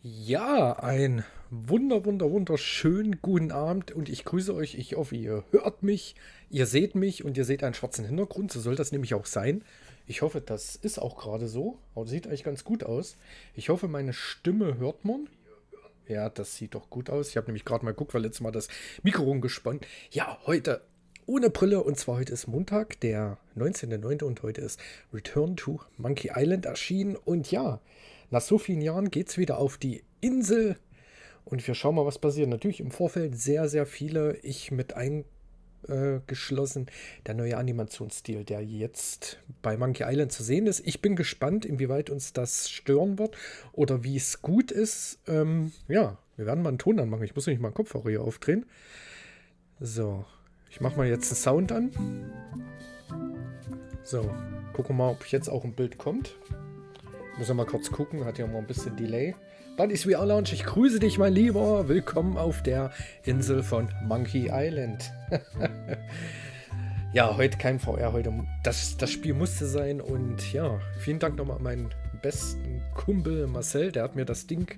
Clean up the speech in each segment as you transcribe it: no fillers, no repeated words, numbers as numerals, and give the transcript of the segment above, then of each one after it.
Ja, ein wunderschönen guten Abend und ich grüße euch. Ich hoffe, ihr hört mich, ihr seht mich und ihr seht einen schwarzen Hintergrund. So soll das nämlich auch sein. Ich hoffe, das ist auch gerade so. Aber das sieht eigentlich ganz gut aus. Ich hoffe, meine Stimme hört man. Ja, das sieht doch gut aus. Ich habe nämlich gerade mal geguckt, weil letztes Mal das Mikro rumgespannt. Ja, heute ohne Brille und zwar heute ist Montag, der 19.09. und heute ist Return to Monkey Island erschienen. Und ja, nach so vielen Jahren geht es wieder auf die Insel und wir schauen mal, was passiert. Natürlich im Vorfeld sehr viele, ich mit eingeschlossen, der neue Animationsstil, der jetzt bei Monkey Island zu sehen ist. Ich bin gespannt, inwieweit uns das stören wird oder wie es gut ist. Ja, wir werden mal einen Ton anmachen. Ich muss nämlich mal einen Kopfhörer hier aufdrehen. So, ich mache mal jetzt einen Sound an. So, gucken wir mal, ob jetzt auch ein Bild kommt. Muss ja mal kurz gucken, hat ja mal ein bisschen Delay. Buddy's VR Lounge, ich grüße dich, mein Lieber. Willkommen auf der Insel von Monkey Island. Ja, heute kein VR, heute das Spiel musste sein. Und ja, vielen Dank nochmal an meinen besten Kumpel Marcel. Der hat mir das Ding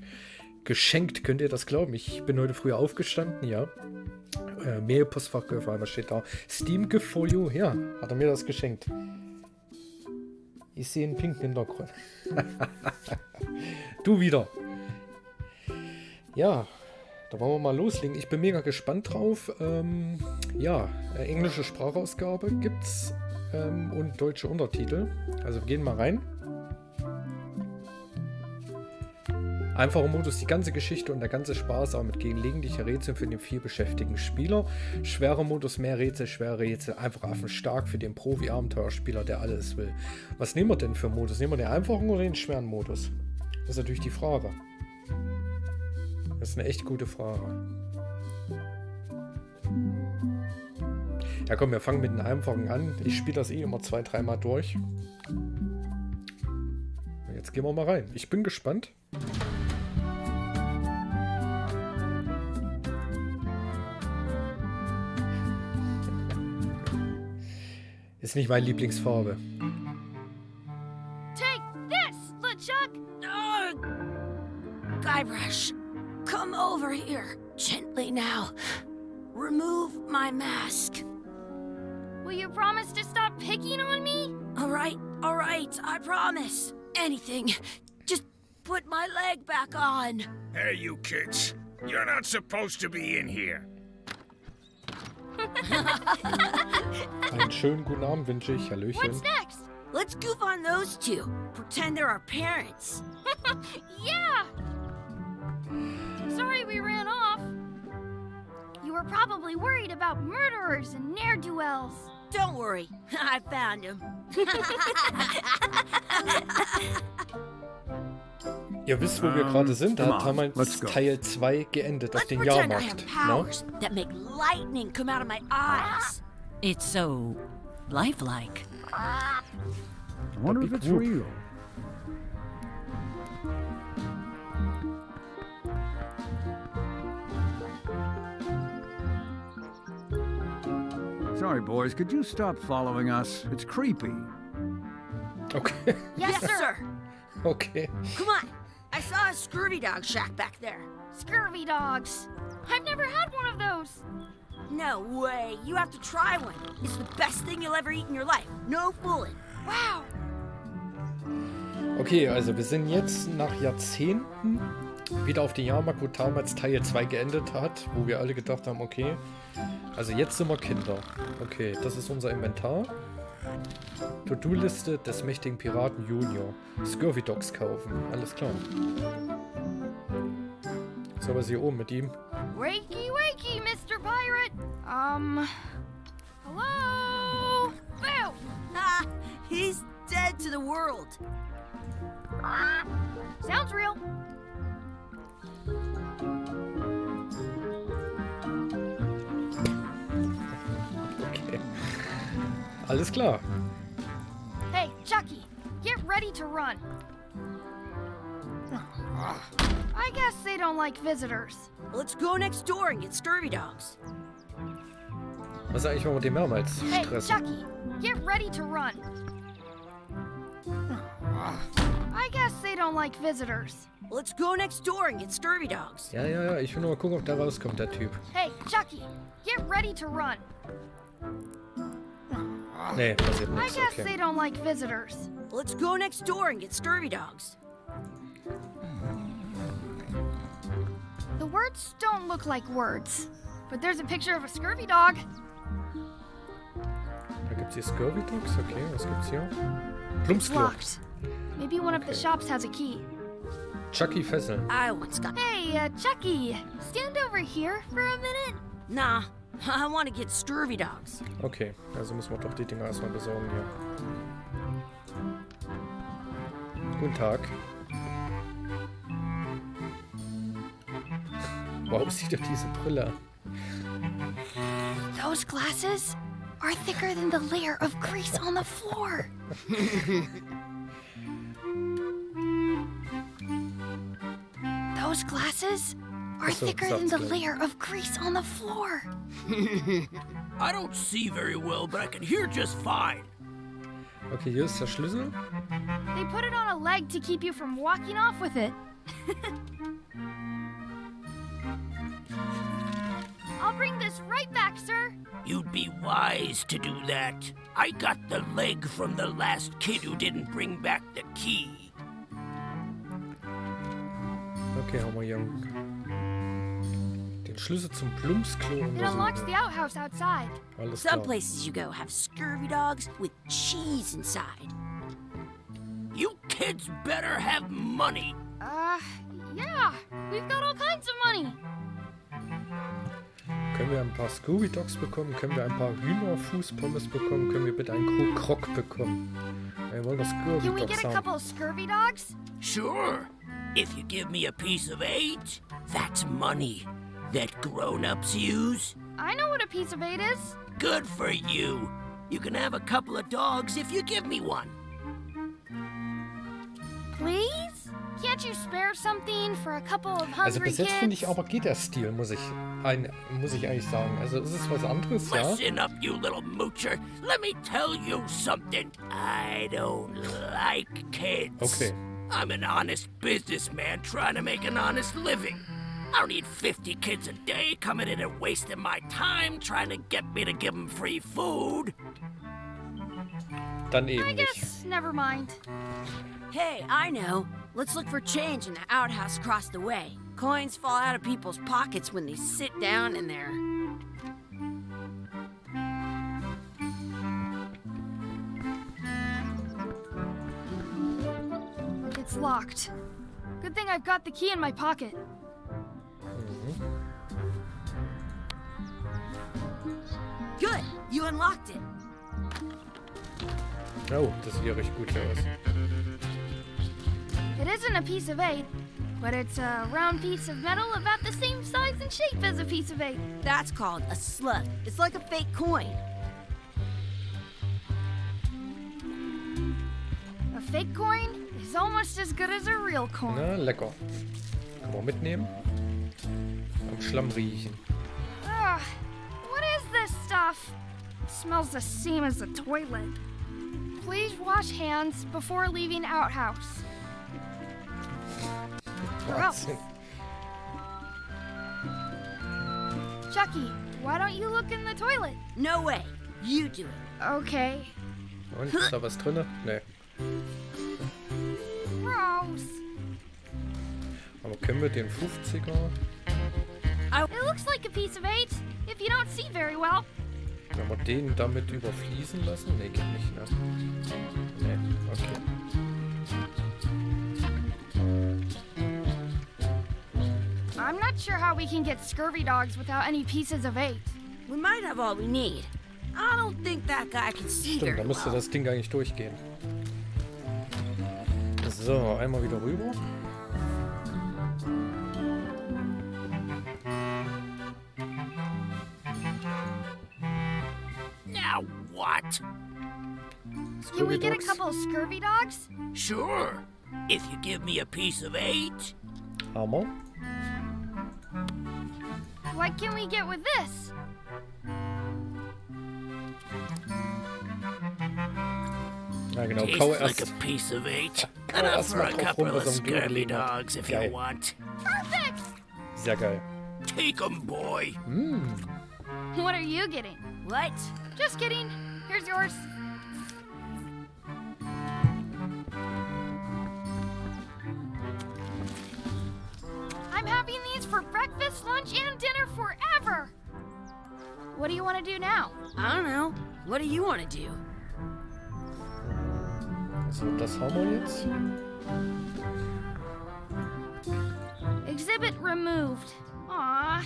geschenkt, könnt ihr das glauben? Ich bin heute früh aufgestanden, ja. Mail-Postfach geöffnet, was steht da? Steam Gift for you, ja, hat er mir das geschenkt. Ich sehe einen pinken Hintergrund. Du wieder. Ja, da wollen wir mal loslegen. Ich bin mega gespannt drauf. Ja, englische Sprachausgabe gibt's und deutsche Untertitel. Also wir gehen mal rein. Einfacher Modus, die ganze Geschichte und der ganze Spaß, aber mit gelegentlicher Rätsel für den viel beschäftigten Spieler. Schwerer Modus, mehr Rätsel, schwere Rätsel, einfach affenstark für den Profi-Abenteuerspieler, der alles will. Was nehmen wir denn für Modus? Nehmen wir den einfachen oder den schweren Modus? Das ist natürlich die Frage. Das ist eine echt gute Frage. Ja komm, wir fangen mit dem einfachen an. Ich spiele das eh immer 2-3 Mal durch. Und jetzt gehen wir mal rein. Ich bin gespannt. Ist nicht meine Lieblingsfarbe. Take this, LeChuck! Guybrush, come over here. Gently now. Remove my mask. Will you promise to stop picking on me? All right, I promise. Anything. Just put my leg back on. Hey, you kids. You're not supposed to be in here. Einen schönen guten Abend wünsche ich. Hallöchen. What's next? Let's goof on those two. Pretend they're our parents. Yeah! Sorry we ran off. You were probably worried about murderers and ne'er-do-wells. Don't worry, I found him. Ihr wisst, wo wir gerade sind. Da haben wir Teil 2 geendet auf den Jahrmarkt. That make lightning come out of my eyes. It's so lifelike. I wonder if it's real. Sorry, boys, could you stop following us? It's creepy. Okay. Yes, sir. Okay. Come on. I saw a scurvy dog shack back there. Scurvy dogs? I've never had one of those. No way. You have to try one. It's the best thing you'll ever eat in your life. No fooling. Wow. Okay, also wir sind jetzt nach Jahrzehnten wieder auf den Jahrmarkt, wo damals Teil 2 geendet hat, wo wir alle gedacht haben, okay, also jetzt sind wir Kinder. Okay, das ist unser Inventar. To-Do-Liste des mächtigen Piraten Junior. Scurvy Dogs kaufen. Alles klar. So, was hier oben mit ihm? Wakey, wakey, Mr. Pirate. Hello? Boo! Ha! He's dead to the world. Sounds real. Okay. Alles klar. Hey, Chucky, get ready to run. I guess they don't like visitors. Let's go next door and get scurvy dogs. Was eigentlich, wenn wir den mehrmals Hey, stressen? Chucky, get ready to run. I guess they don't like visitors. Let's go next door and get scurvy dogs. Ja, ich will nur mal gucken, ob der rauskommt, der Typ. Hey, Chucky, get ready to run. Nee, passiert I nichts, guess they okay. don't like visitors. Let's go next door and get scurvy dogs. The words don't look like words, but there's a picture of a scurvy dog. Da gibt's hier Scurvy Dogs, okay, was gibt's hier? It's Plumpsklo. locked. Maybe one of the Okay. shops has a key. Chucky Fesseln. I once got... Hey, Chucky, stand over here for a minute. Nah, I want to get scurvy dogs. Okay, also müssen wir doch die Dinger erstmal besorgen hier. Guten Tag. Wow, sieht doch diese Brille. Those glasses are thicker than the layer of grease on the floor. Those glasses are So, thicker than the sagt's gleich. layer of grease on the floor. I don't see very well, but I can hear just fine. Okay, hier ist der Schlüssel. They put it on a leg to keep you from walking off with it. I'll bring this right back, sir. You'd be wise to do that. I got the leg from the last kid who didn't bring back the key. Okay, haben wir hier den Schlüssel zum Plumpsklo. It unlocks the outhouse outside. Alles Some klar. places you go have scurvy dogs with cheese inside. You kids better have money. Yeah. We've got all kinds of money. Können wir ein paar Scooby Dogs bekommen? Können wir ein paar Hühnerfußpommes bekommen? Können wir bitte einen Krug Krog bekommen? Wir wollen das Scooby Can we Dogs get a haben. couple of scurvy dogs? Sure. If you give me a piece of 8, that's money that grown-ups use. I know what a piece of 8 is. Good for you. You can have a couple of dogs if you give me one. Please? Can't you spare something for a couple of Also hungry bis jetzt finde kids? ich aber geht der Stil, muss ich eigentlich sagen. Also ist es was anderes, ja? Listen up, you little moocher. Let me tell you something. I don't like kids. Okay. I'm an honest businessman trying to make an honest living. I don't need 50 kids a day coming in and wasting my time trying to get me to give them free food. Dann eben I nicht. guess, never mind. Hey, I know. Let's look for change in the outhouse across the way. Coins fall out of people's pockets when they sit down in there. It's locked. Good thing I've got the key in my pocket. Good, you unlocked it. Oh, das sieht ja recht gut hier aus. It isn't a piece of 8, but it's a round piece of metal about the same size and shape as a piece of 8. That's called a slug. It's like a fake coin. A fake coin is almost as good as a real coin. Na, lecker. Kann man mitnehmen. Am Schlamm riechen. Ugh, what is this stuff? It smells the same as the toilet. Please wash hands before leaving outhouse. Gross. Wahnsinn. Chucky, why don't you look in the toilet? No way. You do it. Okay. Und, ist da was drin? Nee. Gross. Aber können wir den 50er... It looks like a piece of 8, if you don't see very well. Wenn wir den damit überfließen lassen? Nee, geht nicht, ne? Nee, okay. I'm not sure how we can get scurvy dogs without any pieces of 8. We might have all we need. I don't think that guy can see Stimmt, da very müsste well. das Ding eigentlich durchgehen. So, einmal wieder rüber. Now what? Can we get a Dogs. couple of scurvy dogs? Sure. If you give me a piece of 8. Hammer. What can we get with this? Ja genau, Tastes kaue like erst. a piece of 8. Enough lass for mal a drauf couple rum, of was am Grill scurvy gelegen hat. dogs if Geil. you want. Perfect! Sehr geil. Take 'em, boy. What are you getting? What? Just kidding. Here's yours. I'm having these for breakfast, lunch, and dinner forever. What do you want to do now? I don't know. What do you want to do? So, das haben wir jetzt. Exhibit removed. Aww.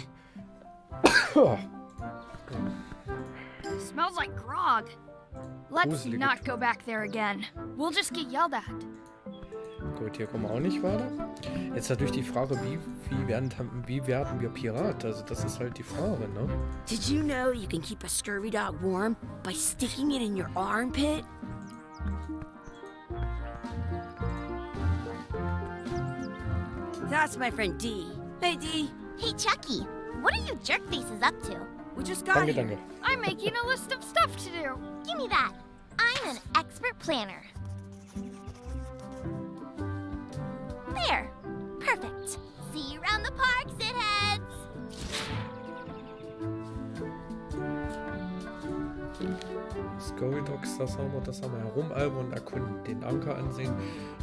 Smells like grog. Let's Gruselige. not go back there again. We'll just get yelled at. Gut, hier kommen wir auch nicht weiter. Jetzt natürlich die Frage, wie werden wir Pirat? Also das ist halt die Frage, ne? Did you know you can keep a scurvy dog warm by sticking it in your armpit? That's my friend Dee. Hey, Dee. Hey, Chucky, what are you jerk faces up to? We just got Danke, here. danke. I'm making a list of stuff to do. Give me that. I'm an expert planner. There. Perfect. See you around the park, shitheads. Scurvy Dogs, das haben wir. Herumalbern und erkunden, den Anker ansehen,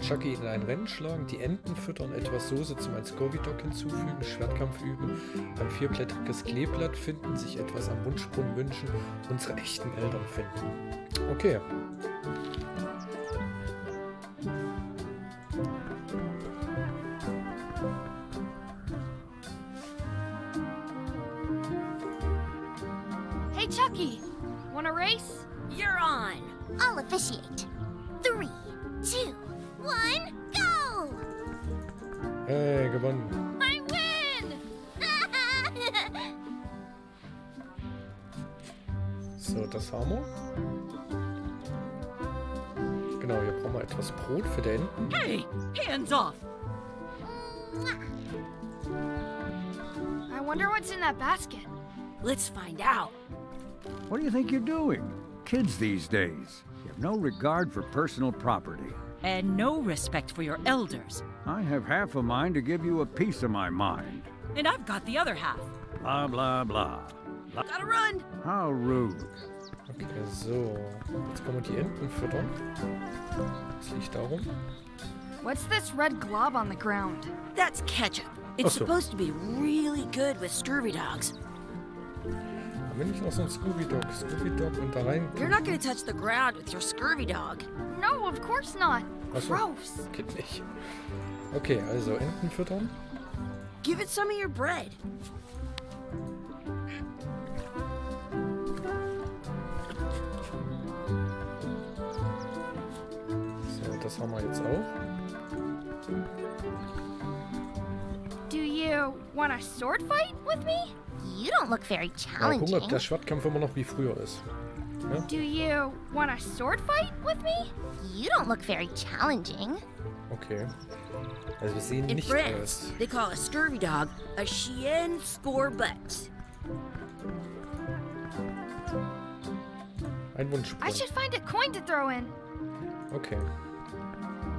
Chucky in ein Rennen schlagen, die Enten füttern, etwas Soße zum ein Scurvy Dog hinzufügen, Schwertkampf üben, ein vierblättriges Kleeblatt finden, sich etwas am Wunschbrunnen wünschen, unsere echten Eltern finden. Okay. Hey, Chucky, want a race? You're on. I'll officiate. 3, 2, 1, go! Hey, gewonnen. I win! So, das haben wir. Genau, hier brauchen wir etwas Brot für die Enten. Hey, hands off! I wonder what's in that basket. Let's find out. What do you think you're doing? Kids these days. You have no regard for personal property. And no respect for your elders. I have half a mind to give you a piece of my mind. And I've got the other half. Blah, blah, blah. Gotta run. How rude. Okay, so. Jetzt können wir die Enten füttern. Das liegt darum. What's this red glob on the ground? That's ketchup. It's Ach so. supposed to be really good with scurvy dogs. Haben wir nicht noch so ein Scooby Dog und da rein. You're not gonna touch the ground with your scurvy dog. No, of course not. Ach so. Gross. Geht nicht. Okay, also Enten füttern. Give it some of your bread. So, das haben wir jetzt auch. Do you want a sword fight with me? You don't look very Mal challenging. gucken, ob der Schwertkampf immer noch wie früher ist. Do you want a sword fight with me? You don't look very challenging. Okay. Also wir sehen In nicht France, aus. they call a scurvy dog a chien scorbut. Ein I Wunschsprung. should find a coin to throw in. Okay.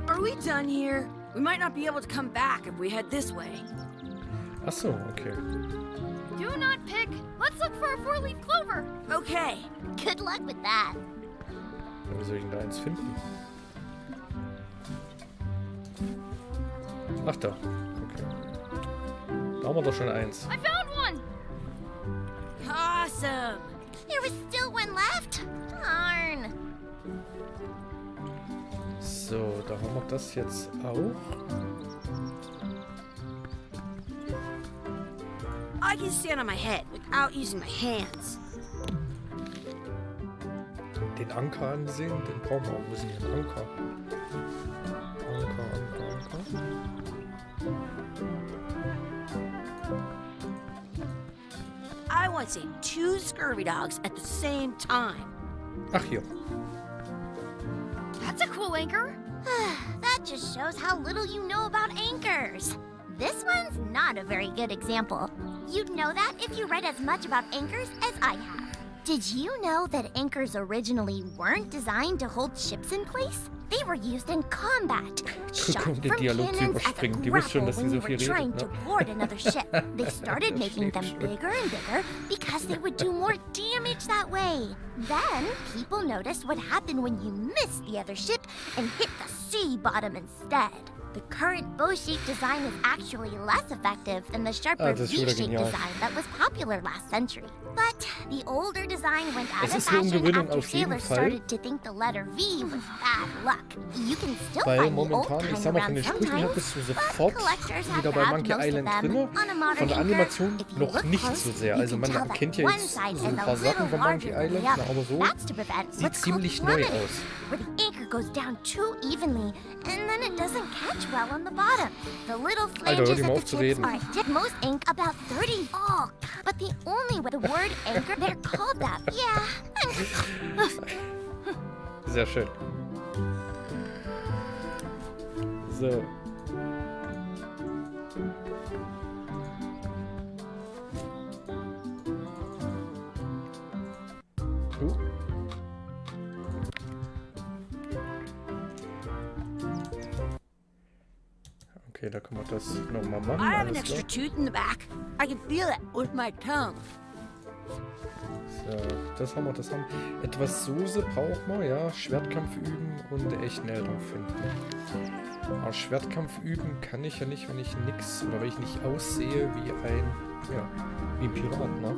Are we done here? We might not be able to come back if we head this way. Ach so, okay. Do not pick. Let's look for a four-leaf clover. Okay. Good luck with that. Ja, wie soll ich denn da eins finden? Ach da. Okay. Da haben wir doch schon eins. I found one. Awesome. There was still one left. Darn. So, da haben wir das jetzt auch. I can stand on my head without using my hands. Den Anker ansehen, den brauchen wir auch. Wo ist denn hier ein Anker? Anker. I want to save 2 scurvy dogs at the same time. Ach, hier. That's a cool anchor. That just shows how little you know about anchors. This one's not a very good example. You'd know that if you read as much about anchors as I have. Did you know that anchors originally weren't designed to hold ships in place? They were used in combat. Shot um den from Dialog zu cannons as a überspringen. Die wisst schon, dass grapple sie when so you were viel trying redet, to ne? board another ship. They started making them bigger and bigger because they would do more damage that way. Then, people noticed what happened when you missed the other ship and hit the sea bottom instead. The current bow-shaped design is actually less effective than the sharper das ist wieder V-shaped genial. design that was popular last century. But the older design went out Es of ist eine fashion Umgewöhnung after auf jeden sailors Fall. started to think the letter V was bad luck. You can still Weil find the old momentan, ich kind sag mal, von around den Sprüchen her sometimes, bist du but sofort collectors have wieder bei grabbed Monkey most of Island them drinne. on a modern Von der anchor. Animation If you noch look nicht close, so sehr. you Also can man tell that erkennt ja one jetzt side so is ein a paar Sachen little von larger Monkey than the Island, other. aber so That's to prevent sieht what's called ziemlich neu plummeting, aus. where the anchor goes down too evenly, and then it doesn't catch well on the bottom. The little Alter, hör flanges die mal at auf the zu tips reden. are at most ink about 30. Oh, but the only way the word anchor, they're called that. Yeah. Sehr schön. So. Okay, da kann man das nochmal machen. I have an Alles extra klar. tooth in the back. I can feel it with my tongue. So, das haben wir, das haben wir. Etwas Soße braucht man, ja. Schwertkampf üben und echten Eltern finden. Aber Schwertkampf üben kann ich ja nicht, wenn ich nix oder wenn ich nicht aussehe wie ein, ja, wie ein Pirat, ne?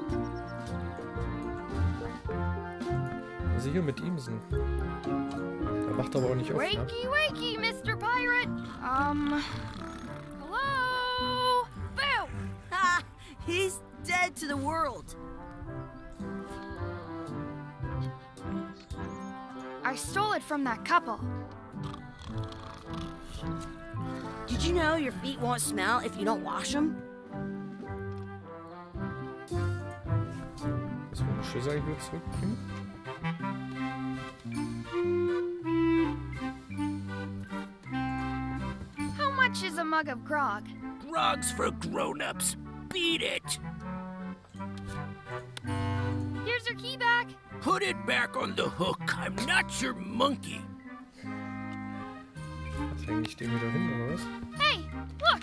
Also hier mit ihm sind. Er macht aber auch nicht auf, ne? Wakey, wakey, Mr. Pirate. Hello? Boo! Ha! He's dead to the world. I stole it from that couple. Did you know your feet won't smell if you don't wash them? Müssen wir den Schlüssel eigentlich wieder zurückbringen? How much is a mug of grog? Grog's for grown-ups. Beat it. Here's your key back. Put it back on the hook. I'm not your monkey. Was hänge ich den wieder hin, oder was? Hey, look!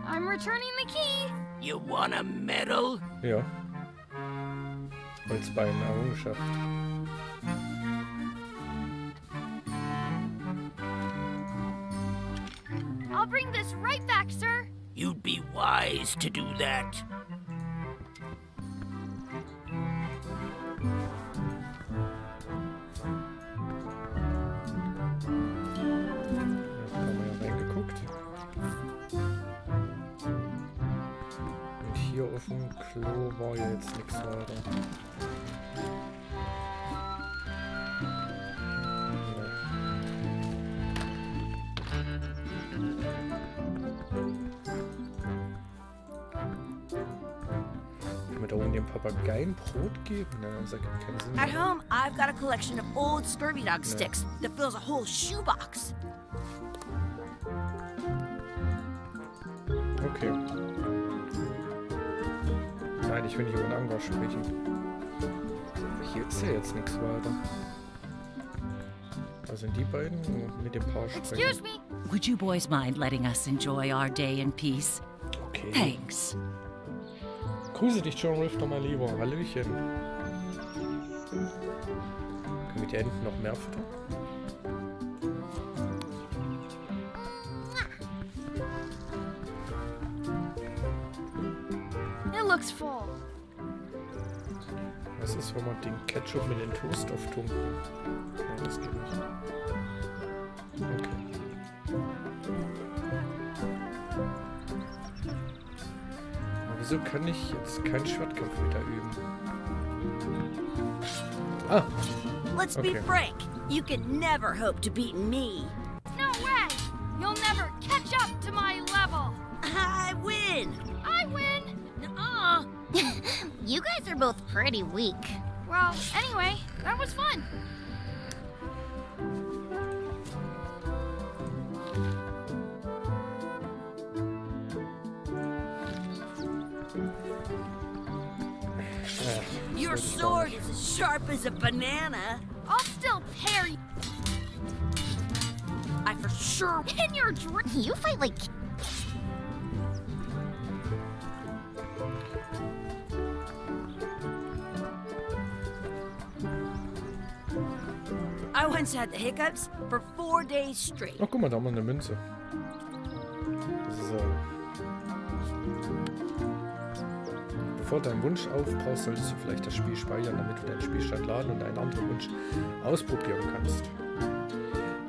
I'm returning the key. You want a medal? Ja. Holzbein, Errungenschaft. I'll bring this right back, sir. You'd be wise to do that. Da haben wir ja reingeguckt. Und hier auf dem Klo war ja jetzt nichts weiter. Kann man da unten dem Papageien Brot geben? Na, das ergibt keinen Sinn. At home, I've got a collection of old scurvy dog sticks that fills a whole shoebox. Okay. Nein, ich will nicht über den Angler sprechen. Hier ist ja jetzt nichts weiter. Also sind die beiden mit dem Paar Excuse sprechen. me. Would you boys mind letting us enjoy our day in peace? Okay. Thanks. Grüße dich, John Rifter, mein Lieber. Hallöchen. Können wir die Enten noch mehr füttern? It looks full. Was ist, wenn man den Ketchup mit dem Toast auftunken? Nein, das geht nicht. Okay. Aber wieso kann ich jetzt keinen Schwertkampf wieder üben? Ah, Let's be Okay. frank. You can never hope to beat me. No way! You'll never catch up to my level. I win. I win. Nuh-uh. You guys are both pretty weak. Well, anyway, that was fun. Your sword is as sharp as a banana. I'll still tear you. I for sure... In your dream. You fight like... I once had the hiccups for 4 days straight. Ach, guck mal, da haben wir eine Münze. So. Bevor dein Wunsch aufbrauchst, solltest du vielleicht das Spiel speichern, damit du deinen Spielstand laden und einen anderen Wunsch ausprobieren kannst.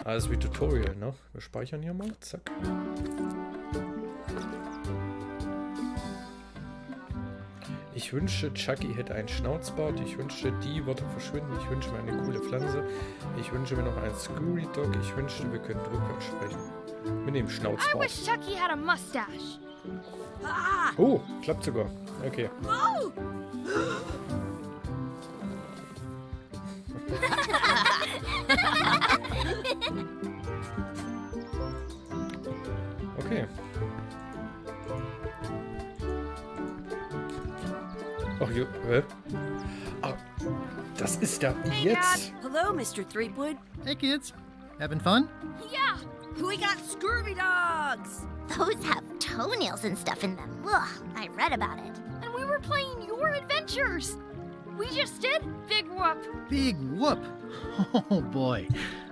Alles wie Tutorial, ne? Wir speichern hier mal. Zack. Ich wünsche, Chucky hätte einen Schnauzbart. Ich wünsche, die Worte verschwinden. Ich wünsche mir eine coole Pflanze. Ich wünsche mir noch einen Scurry Dog. Ich wünschte, wir könnten rückwärts sprechen. Mit dem I Schnauzbart. wish Chucky had a mustache. Ah! Oh, klappt sogar. Okay. Oh! Okay. Ach, ah, das ist der jetzt. Hello, Mr. Threepwood. Hey kids, having fun? Yeah. We got scurvy dogs. Those have toenails and stuff in them. Ugh, I read about it. And we were playing your adventures. We just did Big Whoop. Big whoop! Oh boy,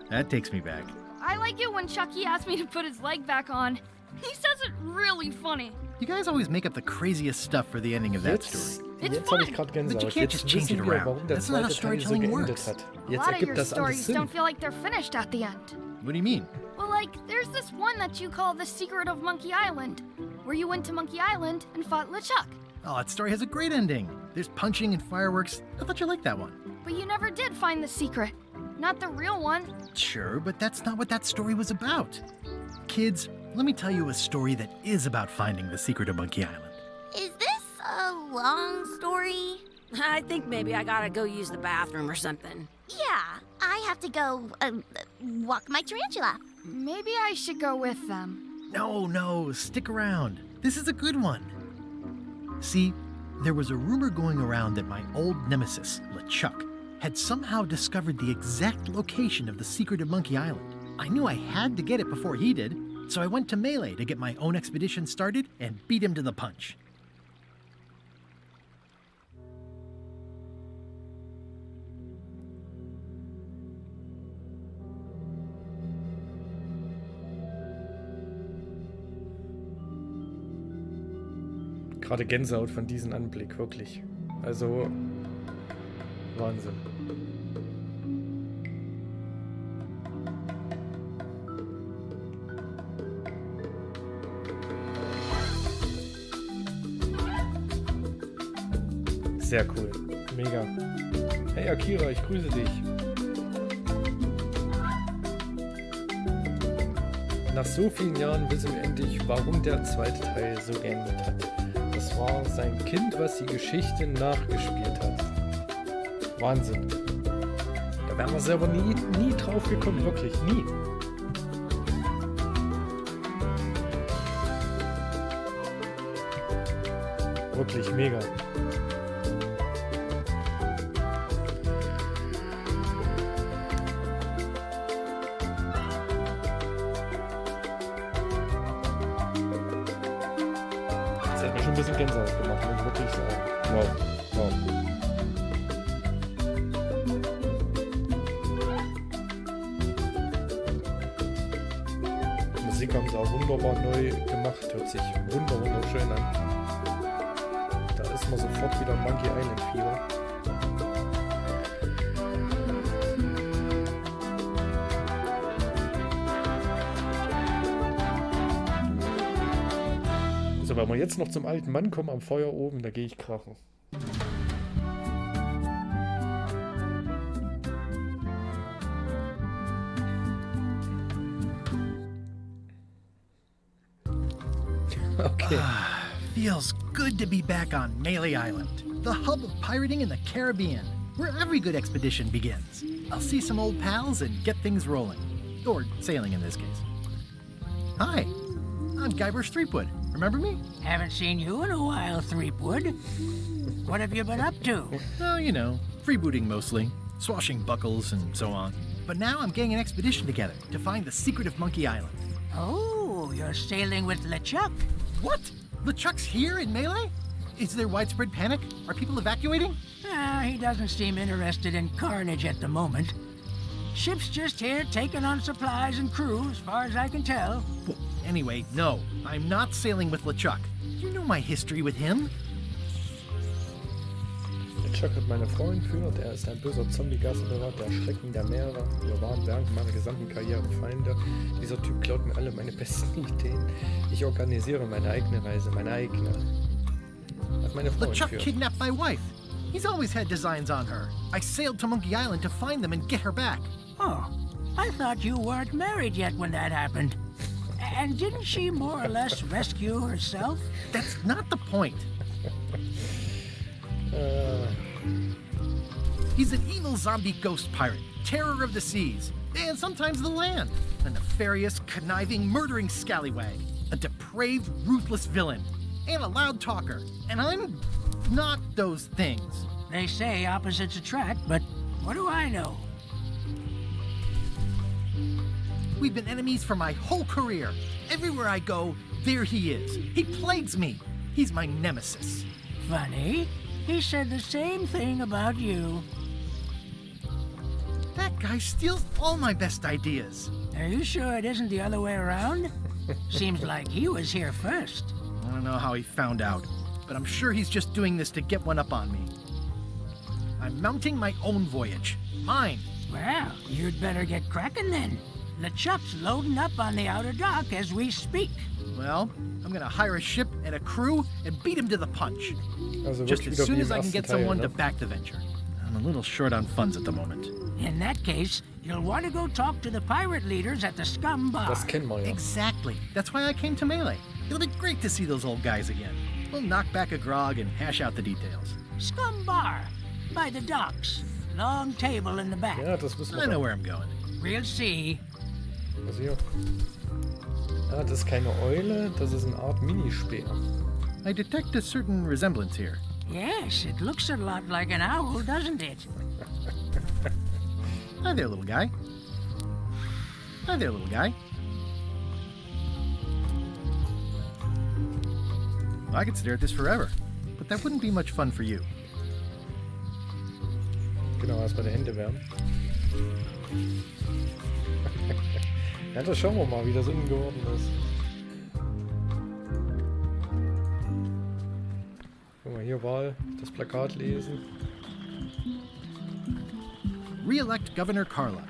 that takes me back. I like it when Chucky asked me to put his leg back on. He says it really funny. You guys always make up the craziest stuff for the ending of that story. Jetzt habe ich gerade Gänsehaut. But you can't Jetzt just change it wissen wir, around. warum der That's not how zweite Teil so storytelling geendet works. hat. A Jetzt lot of your ergibt das alles stories Sinn. don't feel like they're finished at the end. What do you mean? Well, like, there's this one that you call The Secret of Monkey Island, where you went to Monkey Island and fought LeChuck. Oh, that story has a great ending. There's punching and fireworks. I thought you liked that one. But you never did find the secret. Not the real one. Sure, but that's not what that story was about. Kids, let me tell you a story that is about finding the secret of Monkey Island. Is this a long story? I think maybe I gotta go use the bathroom or something. Yeah, I have to go walk my tarantula. Maybe I should go with them. No, stick around. This is a good one. See, there was a rumor going around that my old nemesis, LeChuck, had somehow discovered the exact location of the secret of Monkey Island. I knew I had to get it before he did, so I went to Melee to get my own expedition started and beat him to the punch. Gerade Gänsehaut von diesem Anblick, wirklich. Also, Wahnsinn. Sehr cool. Mega. Hey Akira, ich grüße dich. Nach so vielen Jahren wissen wir endlich, warum der zweite Teil so geendet hat. Das war sein Kind, was die Geschichte nachgespielt hat. Wahnsinn. Da wären wir selber nie drauf gekommen, wirklich nie. Wirklich mega. Das hat mir schon ein bisschen Gänsehaut gemacht, muss ich wirklich sagen. Wow. Die Musik haben sie auch wunderbar neu gemacht, hört sich wunderschön an. Da ist man sofort wieder Monkey Island Fieber. So, wenn wir jetzt noch zum alten Mann kommen am Feuer oben, da gehe ich krachen. Okay. Feels good to be back on Melee Island, the hub of pirating in the Caribbean, where every good expedition begins. I'll see some old pals and get things rolling. Or sailing in this case. Hi, I'm Guybrush Threepwood. Remember me? Haven't seen you in a while, Threepwood. What have you been up to? Oh, you know, freebooting mostly, swashing buckles and so on. But now I'm getting an expedition together to find the secret of Monkey Island. Oh, you're sailing with LeChuck? What? LeChuck's here in Melee? Is there widespread panic? Are people evacuating? He doesn't seem interested in carnage at the moment. Ship's just here taking on supplies and crew, as far as I can tell. Well, anyway, no. I'm not sailing with LeChuck. You know my history with him. LeChuck hat meine Frau entführt. Er ist ein böser Zombie-Gassenberat, der Schrecken der Meere. Wir waren während meiner gesamten Karriere Feinde. Dieser Typ klaut mir alle meine besten Ideen. Ich organisiere meine eigene Reise, meine eigene. Hat meine Frau LeChuck entführt. kidnapped my wife. He's always had designs on her. I sailed to Monkey Island to find them and get her back. Oh, I thought you weren't married yet when that happened. And didn't she more or less rescue herself? That's not the point. He's an evil zombie ghost pirate, terror of the seas, and sometimes the land. A nefarious, conniving, murdering scallywag. A depraved, ruthless villain. And a loud talker. And I'm not those things. They say opposites attract, but what do I know? We've been enemies for my whole career. Everywhere I go, there he is. He plagues me. He's my nemesis. Funny. He said the same thing about you. That guy steals all my best ideas. Are you sure it isn't the other way around? Seems like he was here first. I don't know how he found out, but I'm sure he's just doing this to get one up on me. I'm mounting my own voyage. Mine. Well, you'd better get cracking then. LeChuck's loading up on the outer dock as we speak. Well, I'm gonna hire a ship and a crew and beat him to the punch. Also Just wirklich as wieder soon wie as im I can ersten get Teil, someone ne? to back the venture. I'm a little short on funds at the moment. In that case, you'll want to go talk to the pirate leaders at the Scum Bar. Das kennen wir ja. Exactly. That's why I came to Melee. It'll be great to see those old guys again. We'll knock back a grog and hash out the details. Scum Bar, by the docks. Long table in the back. Ja, das wissen wir. I know doch. where I'm going. We'll see. Was hier? Ah, das ist keine Eule, das ist eine Art Minispeer. I detect a certain resemblance here. Yes, it looks a lot like an owl, doesn't it? Hi there, little guy. Hi there, little guy. I could stare at this forever, but that wouldn't be much fun for you. Genau, erstmal die Hände wärmen. Ja, das schauen wir mal, wie das innen geworden ist. Guck mal, hier Wahl, das Plakat lesen. Re-elect Governor Carla.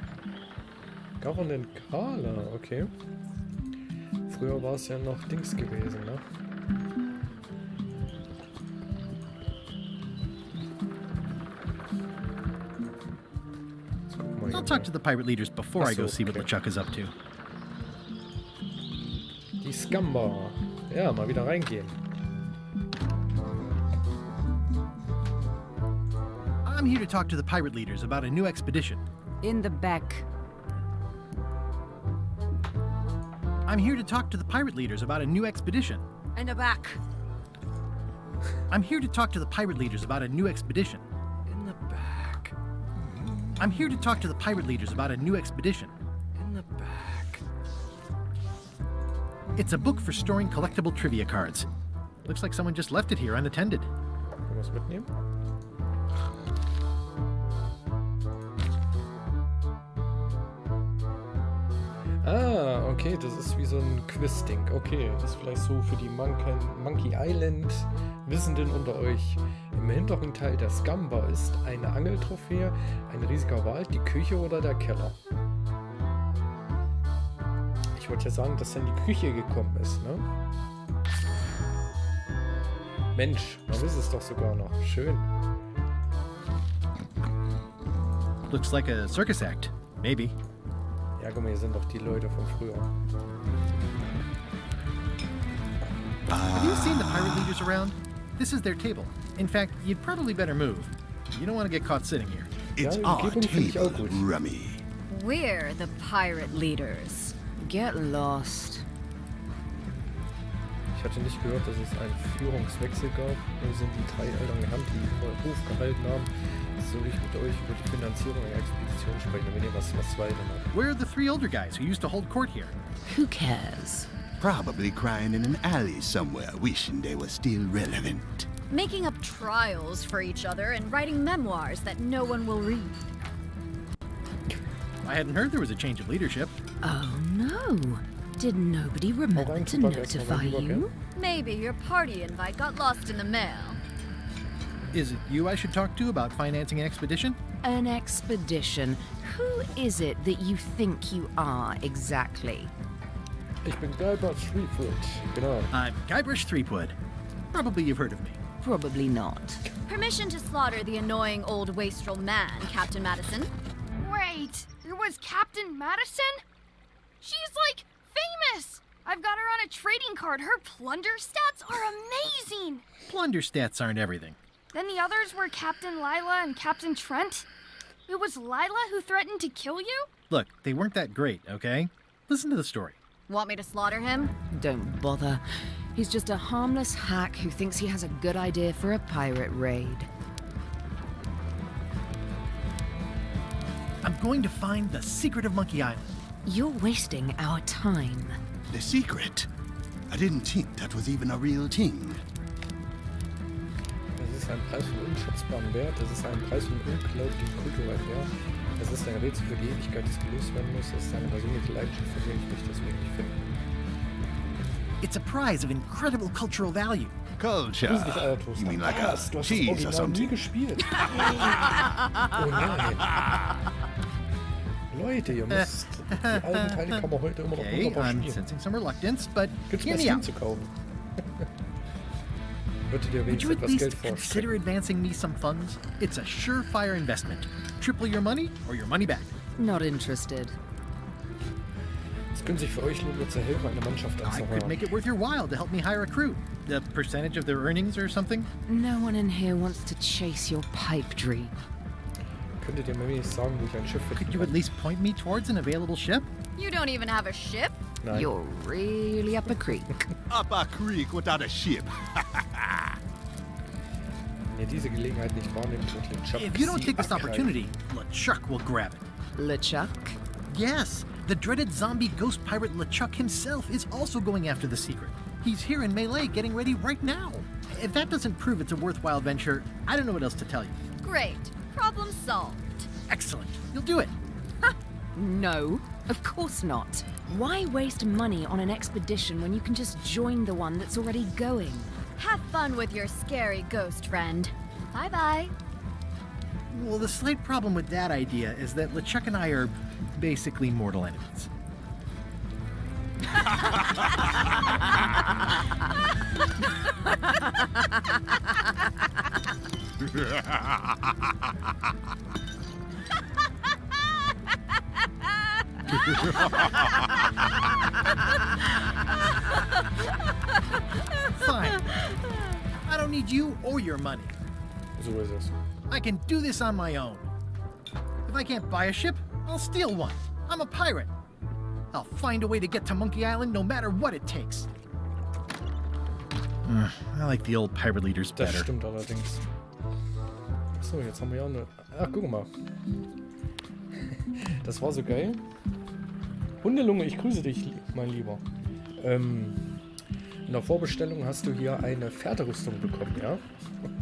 Governor Carla, okay. Früher war es ja noch Dings gewesen, ne? Jetzt gucken wir I'll hier talk mal. to the pirate leaders before I go Ach so, see what okay. LeChuck is up to. Die Scumbar. Ja, mal wieder reingehen. I'm here to talk to the pirate leaders about a new expedition. In the back. I'm here to talk to the pirate leaders about a new expedition. In the back. I'm here to talk to the pirate leaders about a new expedition. In the back. I'm here to talk to the pirate leaders about a new expedition. In the back. It's a book for storing collectible trivia cards. Looks like someone just left it here unattended. Können wir es mitnehmen? Ah, okay, das ist wie so ein Quiz-Ding. Okay, das ist vielleicht so für die Monkey Island Wissenden unter euch. Im hinteren Teil der Scumbar ist eine Angeltrophäe, ein riesiger Wald, die Küche oder der Keller. Ich wollte ja sagen, dass dann die Küche gekommen ist, ne? Mensch, man weiß es doch sogar noch. Schön. Looks like a circus act. Maybe. Ja, guck mal, hier sind doch die Leute von früher. Have you seen the pirate leaders around? This is their table. In fact, you'd probably better move. You don't want to get caught sitting here. Ja, die Umgebung finde ich auch gut. We're the pirate leaders. Get lost. Ich hatte nicht gehört, dass es einen Führungswechsel gab. Nur sind die drei älteren Herren, die den Hof gehalten haben, soll ich mit euch über die Finanzierung der Expedition sprechen, wenn ihr was Zweiten habt? Where are the 3 older guys who used to hold court here? Who cares? Probably crying in an alley somewhere, wishing they were still relevant. Making up trials for each other and writing memoirs that no one will read. I hadn't heard there was a change of leadership. Oh no. Did nobody remember to notify you? Maybe your party invite got lost in the mail. Is it you I should talk to about financing an expedition? An expedition? Who is it that you think you are exactly? Ich bin Guybrush Threepwood. Genau. I'm Guybrush Threepwood. Probably you've heard of me. Probably not. Permission to slaughter the annoying old wastrel man, Captain Madison. Wait, it was Captain Madison? She's like famous! I've got her on a trading card. Her plunder stats are amazing! Plunder stats aren't everything. Then the others were Captain Lila and Captain Trent. It was Lila who threatened to kill you? Look, they weren't that great, okay? Listen to the story. Want me to slaughter him? Don't bother. He's just a harmless hack who thinks he has a good idea for a pirate raid. I'm going to find the secret of Monkey Island. You're wasting our time. The secret? I didn't think that was even a real thing. Es ist ein Preis von unschätzbarem Wert, es ist ein Preis von unglaublichem kulturellen Wert. Es ist ein Rätsel für die Ewigkeit, das gelöst werden muss. Es ist eine persönliche Leidenschaft, von der ich mich deswegen nicht finde. It's a prize of incredible cultural value. Culture? Grüß dich, Eiertoaster. You mean like a Du hast cheese das or Original nie something? gespielt. Oh nein. Leute, ihr müsst... Die alten Teile kann man heute immer noch Okay, wunderbar I'm spielen. sensing some reluctance, but Gibt's hear bei me Steam out. zu kaufen. Würde dir Would you wenigstens at etwas least Geld consider vorstrecken. advancing me some funds? It's a surefire investment. Triple your money or your money back. Not interested. Es können sich für euch lohnen, zu helfen, eine Mannschaft I could anzuheuern. make it worth your while to help me hire a crew. The percentage of their earnings or something? No one in here wants to chase your pipe dream. Könntet ihr mir wenigstens sagen, wo ich ein Schiff Could finden you at kann? least point me towards an available ship? You don't even have a ship? Nein. You're really up a creek. Up a creek without a ship. Wenn ihr diese Gelegenheit nicht wahrnimmt, wird LeChuck If you don't sie take this abgreifen. opportunity, LeChuck will grab it. LeChuck? Yes, the dreaded zombie ghost pirate LeChuck himself is also going after the secret. He's here in Melee getting ready right now. If that doesn't prove it's a worthwhile venture, I don't know what else to tell you. Great. Problem solved. Excellent. You'll do it. No, of course not. Why waste money on an expedition when you can just join the one that's already going? Have fun with your scary ghost friend. Bye-bye. Well, the slight problem with that idea is that LeChuck and I are basically mortal enemies. Fine. I don't need you or your money. So ist es. I can do this on my own. If I can't buy a ship, I'll steal one. I'm a pirate. I'll find a way to get to Monkey Island no matter what it takes. I like the old pirate leaders Das better. stimmt allerdings. So, jetzt haben wir ja eine... Ach, guck mal. Das war so geil. Hundelunge, ich grüße dich, mein Lieber. In der Vorbestellung hast du hier eine Pferderüstung bekommen, ja?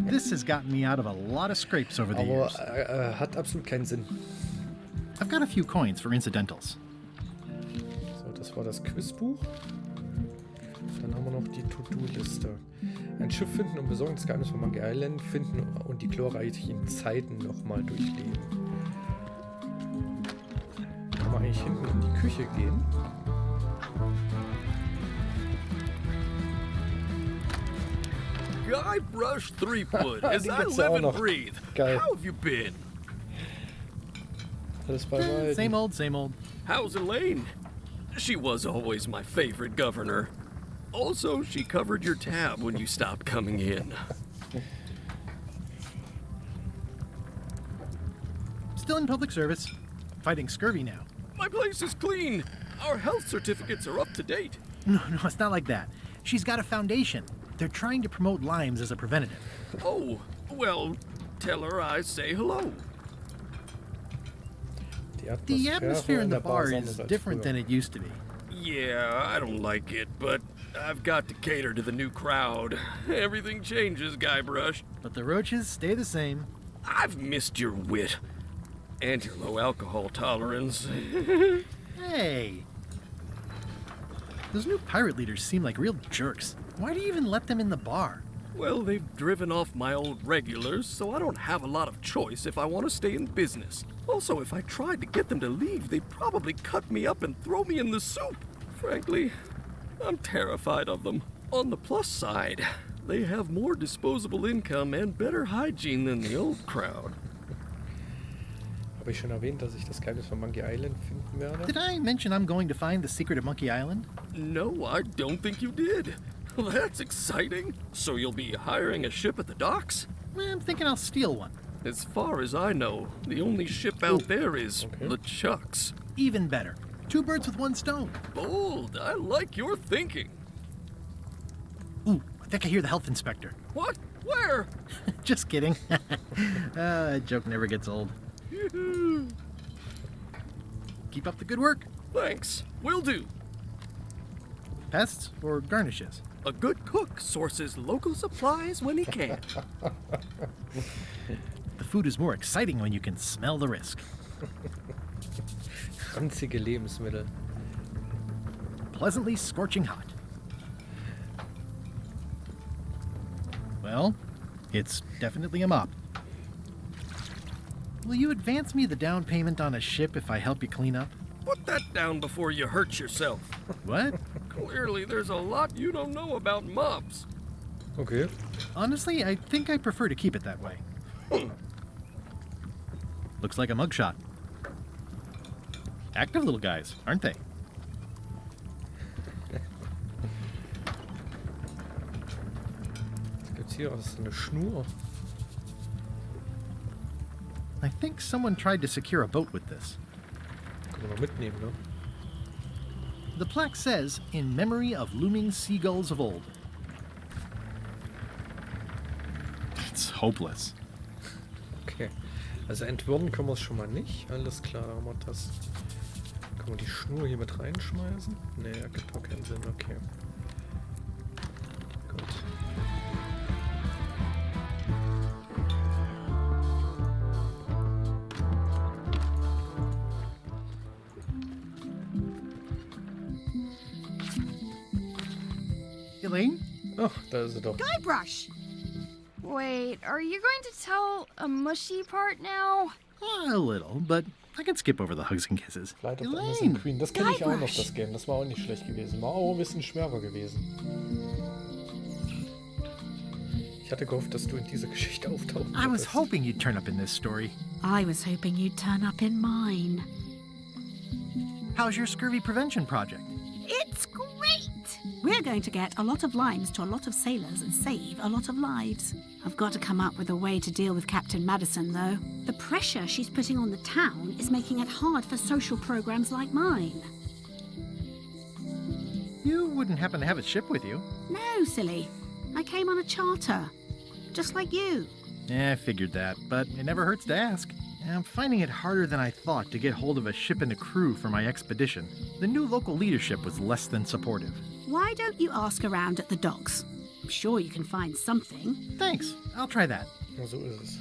This has gotten me out of a lot of scrapes over the Aber years. hat absolut keinen Sinn. I've got a few coins for incidentals. So, das war das Quizbuch. Dann haben wir noch die To-Do-Liste. Ein Schiff finden und besorgen, das Geheimnis von Monkey Island finden und die glorreichen Zeiten nochmal durchleben. Kann man eigentlich hinten in die Küche gehen? Guybrush Threepwood, as Die I gibt's ja live auch and noch. breathe. Geil. How have you been? Alles bei Weitem. Same old, same old. How's Elaine? She was always my favorite governor. Also, she covered your tab when you stopped coming in. Still in public service. Fighting scurvy now. My place is clean. Our health certificates are up to date. No, it's not like that. She's got a foundation. They're trying to promote limes as a preventative. Oh, well, tell her I say hello. The atmosphere in the bar is different than it used to be. Yeah, I don't like it, but I've got to cater to the new crowd. Everything changes, Guybrush. But the roaches stay the same. I've missed your wit. And your low alcohol tolerance. Hey! Those new pirate leaders seem like real jerks. Why do you even let them in the bar? Well, they've driven off my old regulars, so I don't have a lot of choice if I want to stay in business. Also, if I tried to get them to leave, they'd probably cut me up and throw me in the soup. Frankly, I'm terrified of them. On the plus side, they have more disposable income and better hygiene than the old crowd. Habe ich schon erwähnt, dass ich das Geheimnis von Monkey Island finden werde? Did I mention I'm going to find the secret of Monkey Island? No, I don't think you did. Well, that's exciting. So you'll be hiring a ship at the docks? I'm thinking I'll steal one. As far as I know, the only ship out there is LeChuck's. Even better. 2 birds with 1 stone. Bold. I like your thinking. Ooh, I think I hear the health inspector. What? Where? Just kidding. That joke never gets old. Keep up the good work. Thanks. Will do. Pests or garnishes? A good cook sources local supplies when he can. The food is more exciting when you can smell the risk. Ranzige Lebensmittel. Pleasantly scorching hot. Well, it's definitely a mop. Will you advance me the down payment on a ship if I help you clean up? Put that down before you hurt yourself. What? Clearly, there's a lot you don't know about mops. Okay. Honestly, I think I prefer to keep it that way. Looks like a mugshot. Active little guys, aren't they? Was gibt's hier? Das ist eine Schnur. I think someone tried to secure a boat with this. Können wir noch mitnehmen, ne? The plaque says, in memory of looming seagulls of old. It's hopeless. Okay. Also entwirren können wir es schon mal nicht. Alles klar, da haben wir das. Können wir die Schnur hier mit reinschmeißen? Ne, ergibt auch keinen Sinn. Okay. Gut. Elaine? Ach, da ist sie doch. Guybrush! Wait, are you going to tell a mushy part now? A little, but I can skip over the hugs and kisses. Flight of the Amazing Queen, das kenne ich auch noch, das Game. Das war auch nicht schlecht gewesen. War auch ein bisschen schwerer gewesen. Ich hatte gehofft, dass du in dieser Geschichte auftauchen würdest. I was hoping you'd turn up in this story. I was hoping you'd turn up in mine. How's your scurvy prevention project? It's great! We're going to get a lot of limes to a lot of sailors and save a lot of lives. I've got to come up with a way to deal with Captain Madison, though. The pressure she's putting on the town is making it hard for social programs like mine. You wouldn't happen to have a ship with you? No, silly. I came on a charter. Just like you. Yeah, I figured that, but it never hurts to ask. I'm finding it harder than I thought to get hold of a ship and a crew for my expedition. The new local leadership was less than supportive. Why don't you ask around at the docks? I'm sure you can find something. Thanks. I'll try that. Ja, so ist es.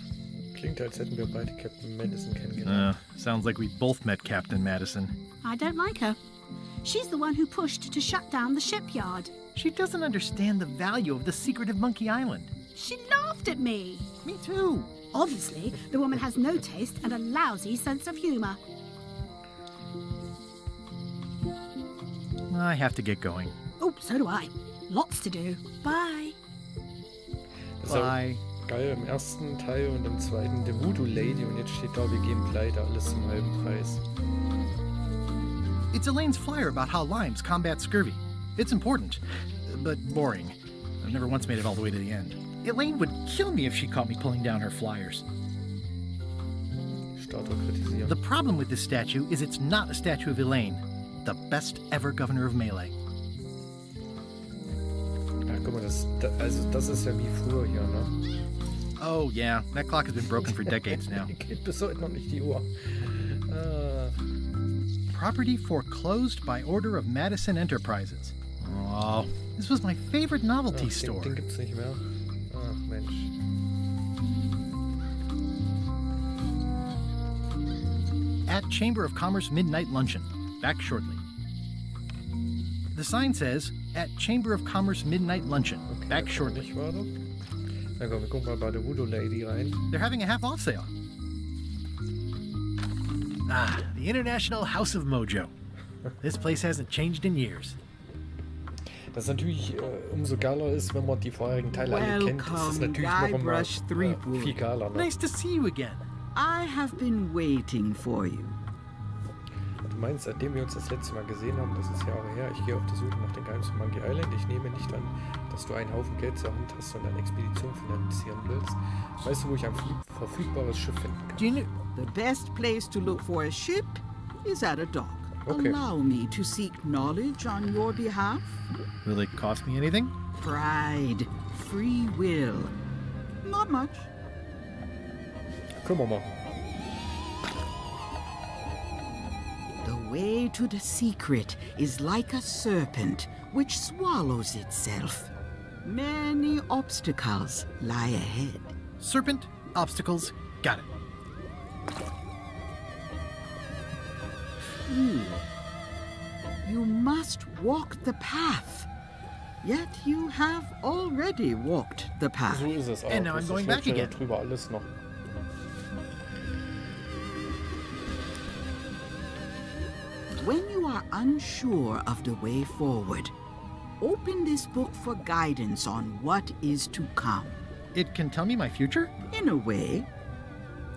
Klingt, als hätten wir beide Captain Madison kennengelernt. Sounds like we both met Captain Madison. I don't like her. She's the one who pushed to shut down the shipyard. She doesn't understand the value of the secret of Monkey Island. She laughed at me. Me too. Obviously, the woman has no taste and a lousy sense of humor. I have to get going. Oh, so do I. Lots to do. Bye. Bye. Geil, im ersten Teil und im zweiten The Voodoo Lady und jetzt steht da, wir geben pleite, alles zum halben Preis. It's Elaine's flyer about how limes combat scurvy. It's important, but boring. I've never once made it all the way to the end. Elaine would kill me if she caught me pulling down her flyers. Statue kritisieren. The problem with this statue is it's not a statue of Elaine, the best ever governor of Melee. Ja, guck mal, das ist ja wie früher hier, ne? Oh, yeah. That clock has been broken for decades now. Geht bis heute noch nicht die Uhr. Property foreclosed by order of Madison Enterprises. Oh, this was my favorite novelty store. Den gibt's nicht mehr. Ach, Mensch. At Chamber of Commerce Midnight Luncheon. Back shortly. The sign says, at Chamber of Commerce Midnight Luncheon. Okay, Back shortly. Nicht wahr, doch? Na komm, wir gucken mal bei der Voodoo Lady rein. They're having a half-off sale. Ah, the International House of Mojo. This place hasn't changed in years. Das natürlich umso geiler ist, wenn man die vorherigen Teile alle kennt. Das ist natürlich noch immer viel geiler. Ne? Nice to see you again. I have been waiting for you. Du meinst, seitdem wir uns das letzte Mal gesehen haben, das ist Jahre her, ich gehe auf der Suche nach den Geheims von Monkey Island. Ich nehme nicht an, dass du einen Haufen Geld zur Hand hast und eine Expedition finanzieren willst. Weißt du, wo ich ein verfügbares Schiff finden kann? The best place to look for a ship is at a dock. Okay. Allow me to seek knowledge on your behalf. Will it cost me anything? Pride, free will. Not much. Können wir machen. The way to the secret is like a serpent which swallows itself. Many obstacles lie ahead. Serpent, obstacles, got it. You must walk the path. Yet you have already walked the path. So ist es auch. And now I'm going back again. Drüber alles noch. When you are unsure of the way forward, open this book for guidance on what is to come. It can tell me my future? In a way,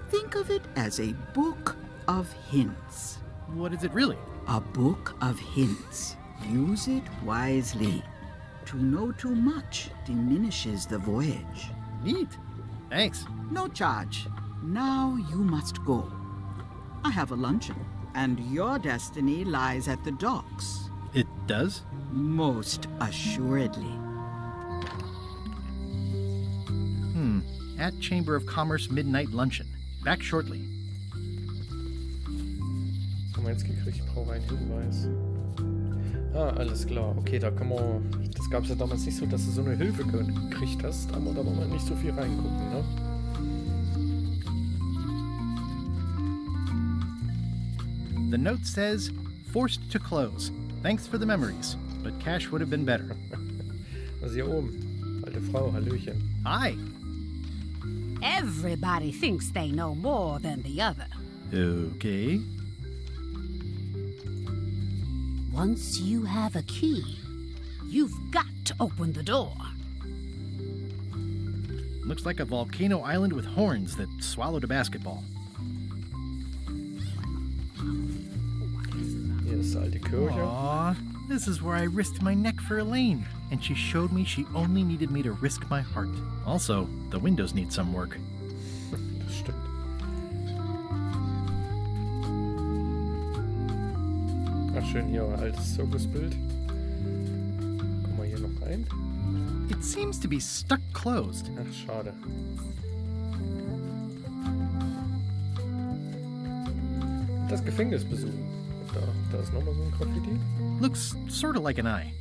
think of it as a book of hints. What is it really? A book of hints. Use it wisely. To know too much diminishes the voyage. Neat. Thanks. No charge. Now you must go. I have a luncheon, and your destiny lies at the docks. It does? Most assuredly. At Chamber of Commerce Midnight Luncheon. Back shortly. Was haben wir jetzt gekriegt? Ich brauche einen Hinweis. Ah, alles klar. Okay, da kann man... Das gab es ja damals nicht so, dass du so eine Hilfe gekriegt hast, aber da wollen wir nicht so viel reingucken, ne? The note says, forced to close. Thanks for the memories, but cash would have been better. Was ist hier oben? Alte Frau, Hallöchen. Hi. Everybody thinks they know more than the other. Okay. Once you have a key, you've got to open the door. Looks like a volcano island with horns that swallowed a basketball. Hier ist die alte Kirche. Aww, this is where I risked my neck for Elaine, and she showed me she only needed me to risk my heart. Also, the windows need some work. Das stimmt. Ach, schön hier, altes Zirkusbild. Guck mal hier noch rein. It seems to be stuck closed. Ach, schade. Das Gefängnis besuchen. Da ist nochmal so ein Graffiti. Looks sort of like an eye.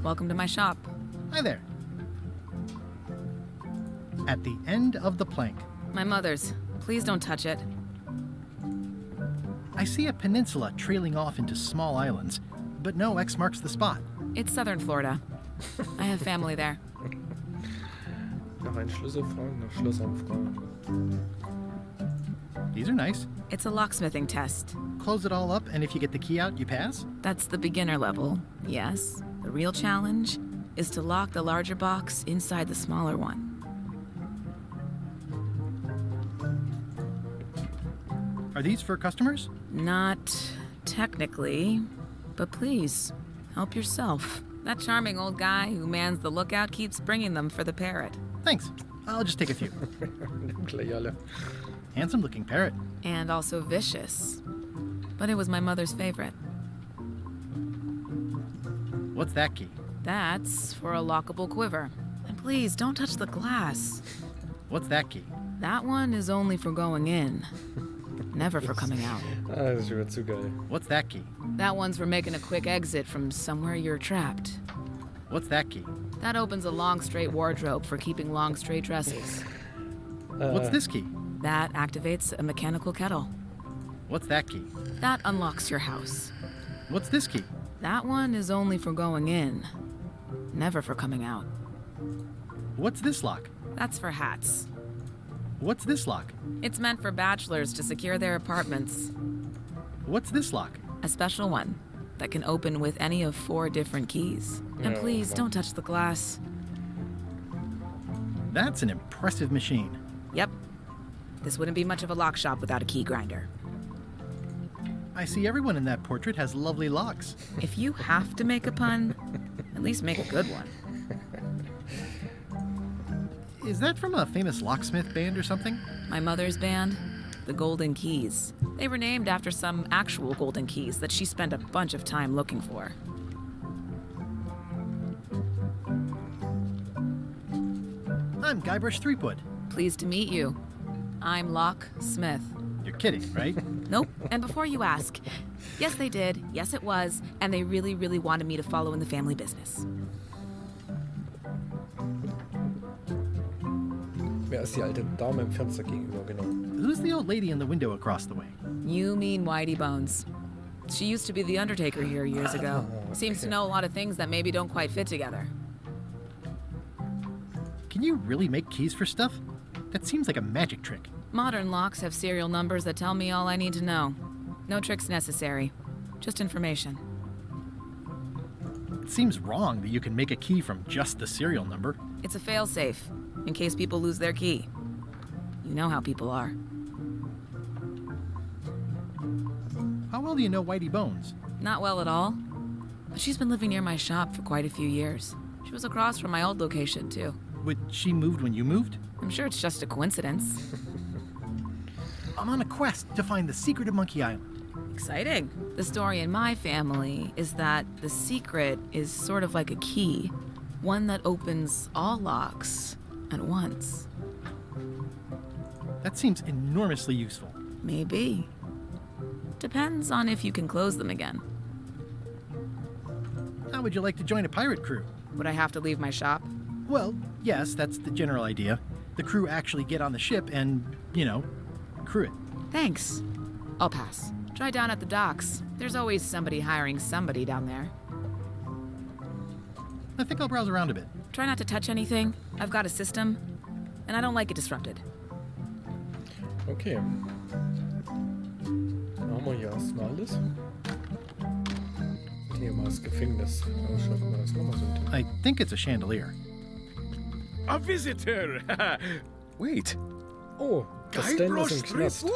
Welcome to my shop. Hi there. At the end of the plank. My mother's. Please don't touch it. I see a peninsula trailing off into small islands, but no X marks the spot. It's southern Florida. I have family there. Nach einem Schlüssel fragen, nach Schlössern fragen. These are nice. It's a locksmithing test. Close it all up, and if you get the key out, you pass? That's the beginner level, yes. The real challenge is to lock the larger box inside the smaller one. Are these for customers? Not technically, but please, help yourself. That charming old guy who mans the lookout keeps bringing them for the parrot. Thanks. I'll just take a few. Handsome-looking parrot. And also vicious. But it was my mother's favorite. What's that key? That's for a lockable quiver. And please, don't touch the glass. What's that key? That one is only for going in. Never for coming out. Das ist wieder zu geil. What's that key? That one's for making a quick exit from somewhere you're trapped. What's that key? That opens a long, straight wardrobe for keeping long, straight dresses. What's this key? That activates a mechanical kettle. What's that key? That unlocks your house. What's this key? That one is only for going in. Never for coming out. What's this lock? That's for hats. What's this lock? It's meant for bachelors to secure their apartments. What's this lock? A special one that can open with any of 4 different keys. And please, don't touch the glass. That's an impressive machine. Yep. This wouldn't be much of a lock shop without a key grinder. I see everyone in that portrait has lovely locks. If you have to make a pun, at least make a good one. Is that from a famous locksmith band or something? My mother's band, the Golden Keys. They were named after some actual golden keys that she spent a bunch of time looking for. I'm Guybrush Threepwood. Pleased to meet you. I'm Locke Smith. You're kidding, right? Nope. And before you ask, yes, they did. Yes, it was. And they really, really wanted me to follow in the family business. Wer ist die alte Dame im Fenster gegenüber, genau? Who's the old lady in the window across the way? You mean Whitey Bones. She used to be the Undertaker here years ago. Seems to know a lot of things that maybe don't quite fit together. Can you really make keys for stuff? That seems like a magic trick. Modern locks have serial numbers that tell me all I need to know. No tricks necessary. Just information. It seems wrong that you can make a key from just the serial number. It's a failsafe, in case people lose their key. You know how people are. How well do you know Whitey Bones? Not well at all. But she's been living near my shop for quite a few years. She was across from my old location, too. But she moved when you moved? I'm sure it's just a coincidence. I'm on a quest to find the secret of Monkey Island. Exciting. The story in my family is that the secret is sort of like a key. One that opens all locks at once. That seems enormously useful. Maybe. Depends on if you can close them again. How would you like to join a pirate crew? Would I have to leave my shop? Well, yes, that's the general idea. The crew actually get on the ship and, crew it. Thanks. I'll pass. Try down at the docks. There's always somebody hiring somebody down there. I think I'll browse around a bit. Try not to touch anything. I've got a system, and I don't like it disrupted. Okay. Machen wir hier erstmal alles. Hier mal das Gefängnis. Schaffen wir das nochmal so. I think it's a chandelier. A visitor! Wait. Oh, das Stan ist im Knast.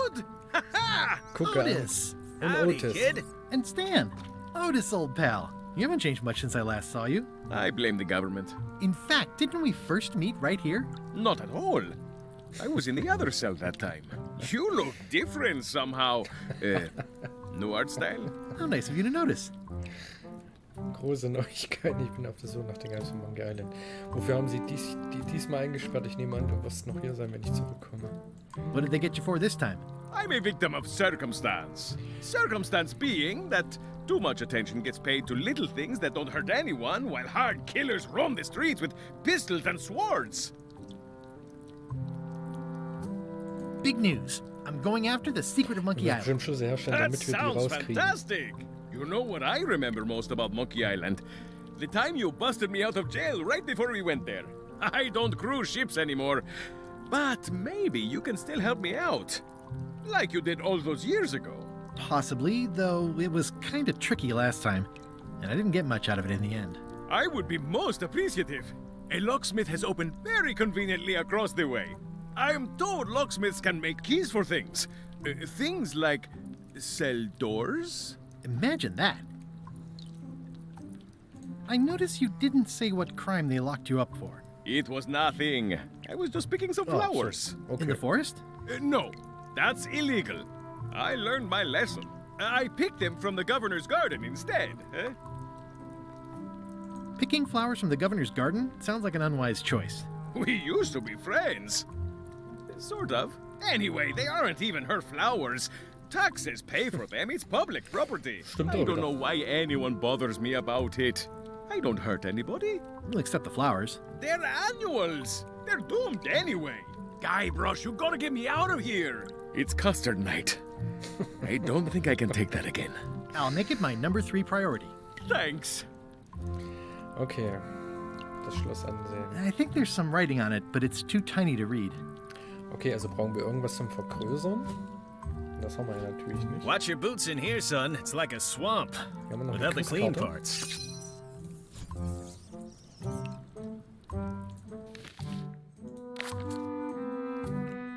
Guck an. Otis. Und Otis. Kid. And Stan. Otis, old pal. You haven't changed much since I last saw you. I blame the government. In fact, didn't we first meet right here? Not at all. I was in the other cell that time. You look different somehow. New art style? How nice of you to notice. Große Neuigkeiten. Ich bin auf der Suche nach den Geist von Monkey Island. Wofür haben sie diesmal eingesperrt? Ich nehme an, du wirst noch hier sein, wenn ich zurückkomme. What did they get you for this time? I'm a victim of circumstance. Circumstance being that too much attention gets paid to little things that don't hurt anyone, while hard killers roam the streets with pistols and swords. Big news. I'm going after the secret of Monkey Island. That sounds fantastic. You know what I remember most about Monkey Island? The time you busted me out of jail right before we went there. I don't cruise ships anymore, but maybe you can still help me out. Like you did all those years ago. Possibly, though it was kind of tricky last time, and I didn't get much out of it in the end. I would be most appreciative. A locksmith has opened very conveniently across the way. I am told locksmiths can make keys for things. Things like cell doors? Imagine that. I noticed you didn't say what crime they locked you up for. It was nothing. I was just picking some flowers. Okay. In the forest? No, that's illegal. I learned my lesson. I picked them from the governor's garden instead. Picking flowers from the governor's garden sounds like an unwise choice. We used to be friends. Sort of. Anyway, they aren't even her flowers. Taxes pay for them. It's public property. I don't know why anyone bothers me about it. I don't hurt anybody. We'll accept the flowers. They're annuals. They're doomed anyway. Guybrush, you gotta get me out of here. It's custard night. I don't think I can take that again. I'll make it my number 3 priority. Thanks. Okay. Das Schloss ansehen. I think there's some writing on it, but it's too tiny to read. Okay, also brauchen wir irgendwas zum Vergrößern. Das haben wir ja natürlich nicht. Watch your boots in here, son. It's like a swamp. Without the clean parts.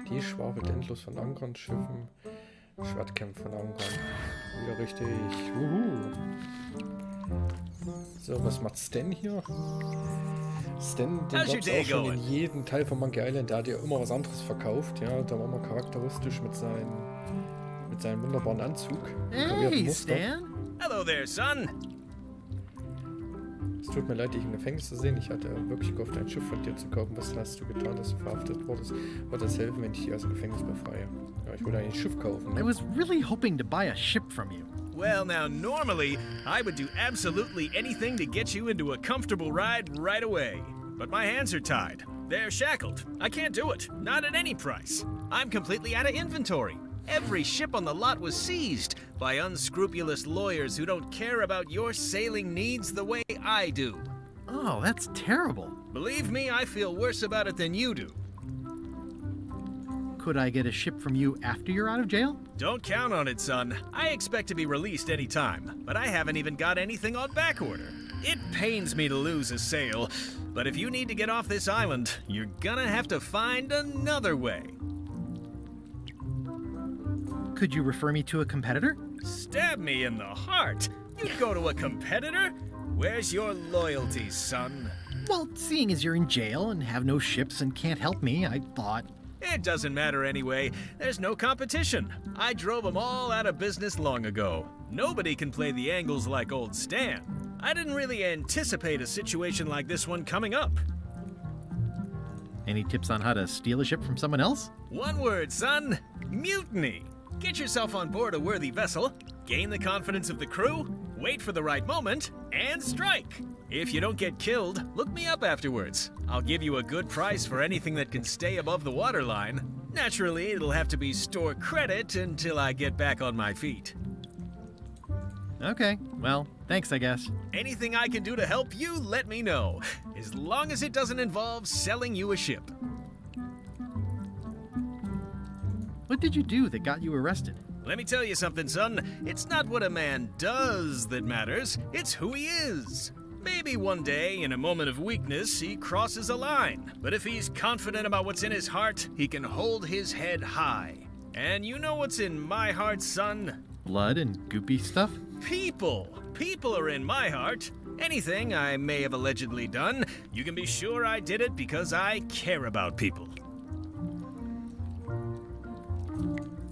Die schwafelt endlos von Ankern, Schiffen, Schwertkämpfe von Ankern. Wieder richtig. So, was macht Stan hier? Stan, den gab es auch schon in jedem Teil von Monkey Island. Der hat ja immer was anderes verkauft. Ja, da war immer charakteristisch mit seinem wunderbaren Anzug. Hey, Stan! Hello there, son! Es tut mir leid, dich im Gefängnis zu sehen. Ich hatte wirklich gehofft, ein Schiff von dir zu kaufen. Was hast du getan, dass du verhaftet wurdest? Wird das helfen, wenn ich dich aus dem Gefängnis befreie? Ja, ich wollte ein Schiff kaufen. Ne? I was really hoping to buy a ship from you. Well, now, normally, I would do absolutely anything to get you into a comfortable ride right away. But my hands are tied. They're shackled. I can't do it. Not at any price. I'm completely out of inventory. Every ship on the lot was seized by unscrupulous lawyers who don't care about your sailing needs the way I do. Oh, that's terrible. Believe me, I feel worse about it than you do. Could I get a ship from you after you're out of jail? Don't count on it, son. I expect to be released any time, but I haven't even got anything on back order. It pains me to lose a sail, but if you need to get off this island, you're gonna have to find another way. Could you refer me to a competitor? Stab me in the heart. You'd go to a competitor? Where's your loyalty, son? Well, seeing as you're in jail and have no ships and can't help me, I thought... It doesn't matter anyway. There's no competition. I drove them all out of business long ago. Nobody can play the angles like old Stan. I didn't really anticipate a situation like this one coming up. Any tips on how to steal a ship from someone else? One word, son. Mutiny. Get yourself on board a worthy vessel, gain the confidence of the crew, wait for the right moment, and strike. If you don't get killed, look me up afterwards. I'll give you a good price for anything that can stay above the waterline. Naturally, it'll have to be store credit until I get back on my feet. Okay, well, thanks, I guess. Anything I can do to help you, let me know. As long as it doesn't involve selling you a ship. What did you do that got you arrested? Let me tell you something, son. It's not what a man does that matters, it's who he is. Maybe one day, in a moment of weakness, he crosses a line. But if he's confident about what's in his heart, he can hold his head high. And you know what's in my heart, son? Blood and goopy stuff? People. People are in my heart. Anything I may have allegedly done, you can be sure I did it because I care about people.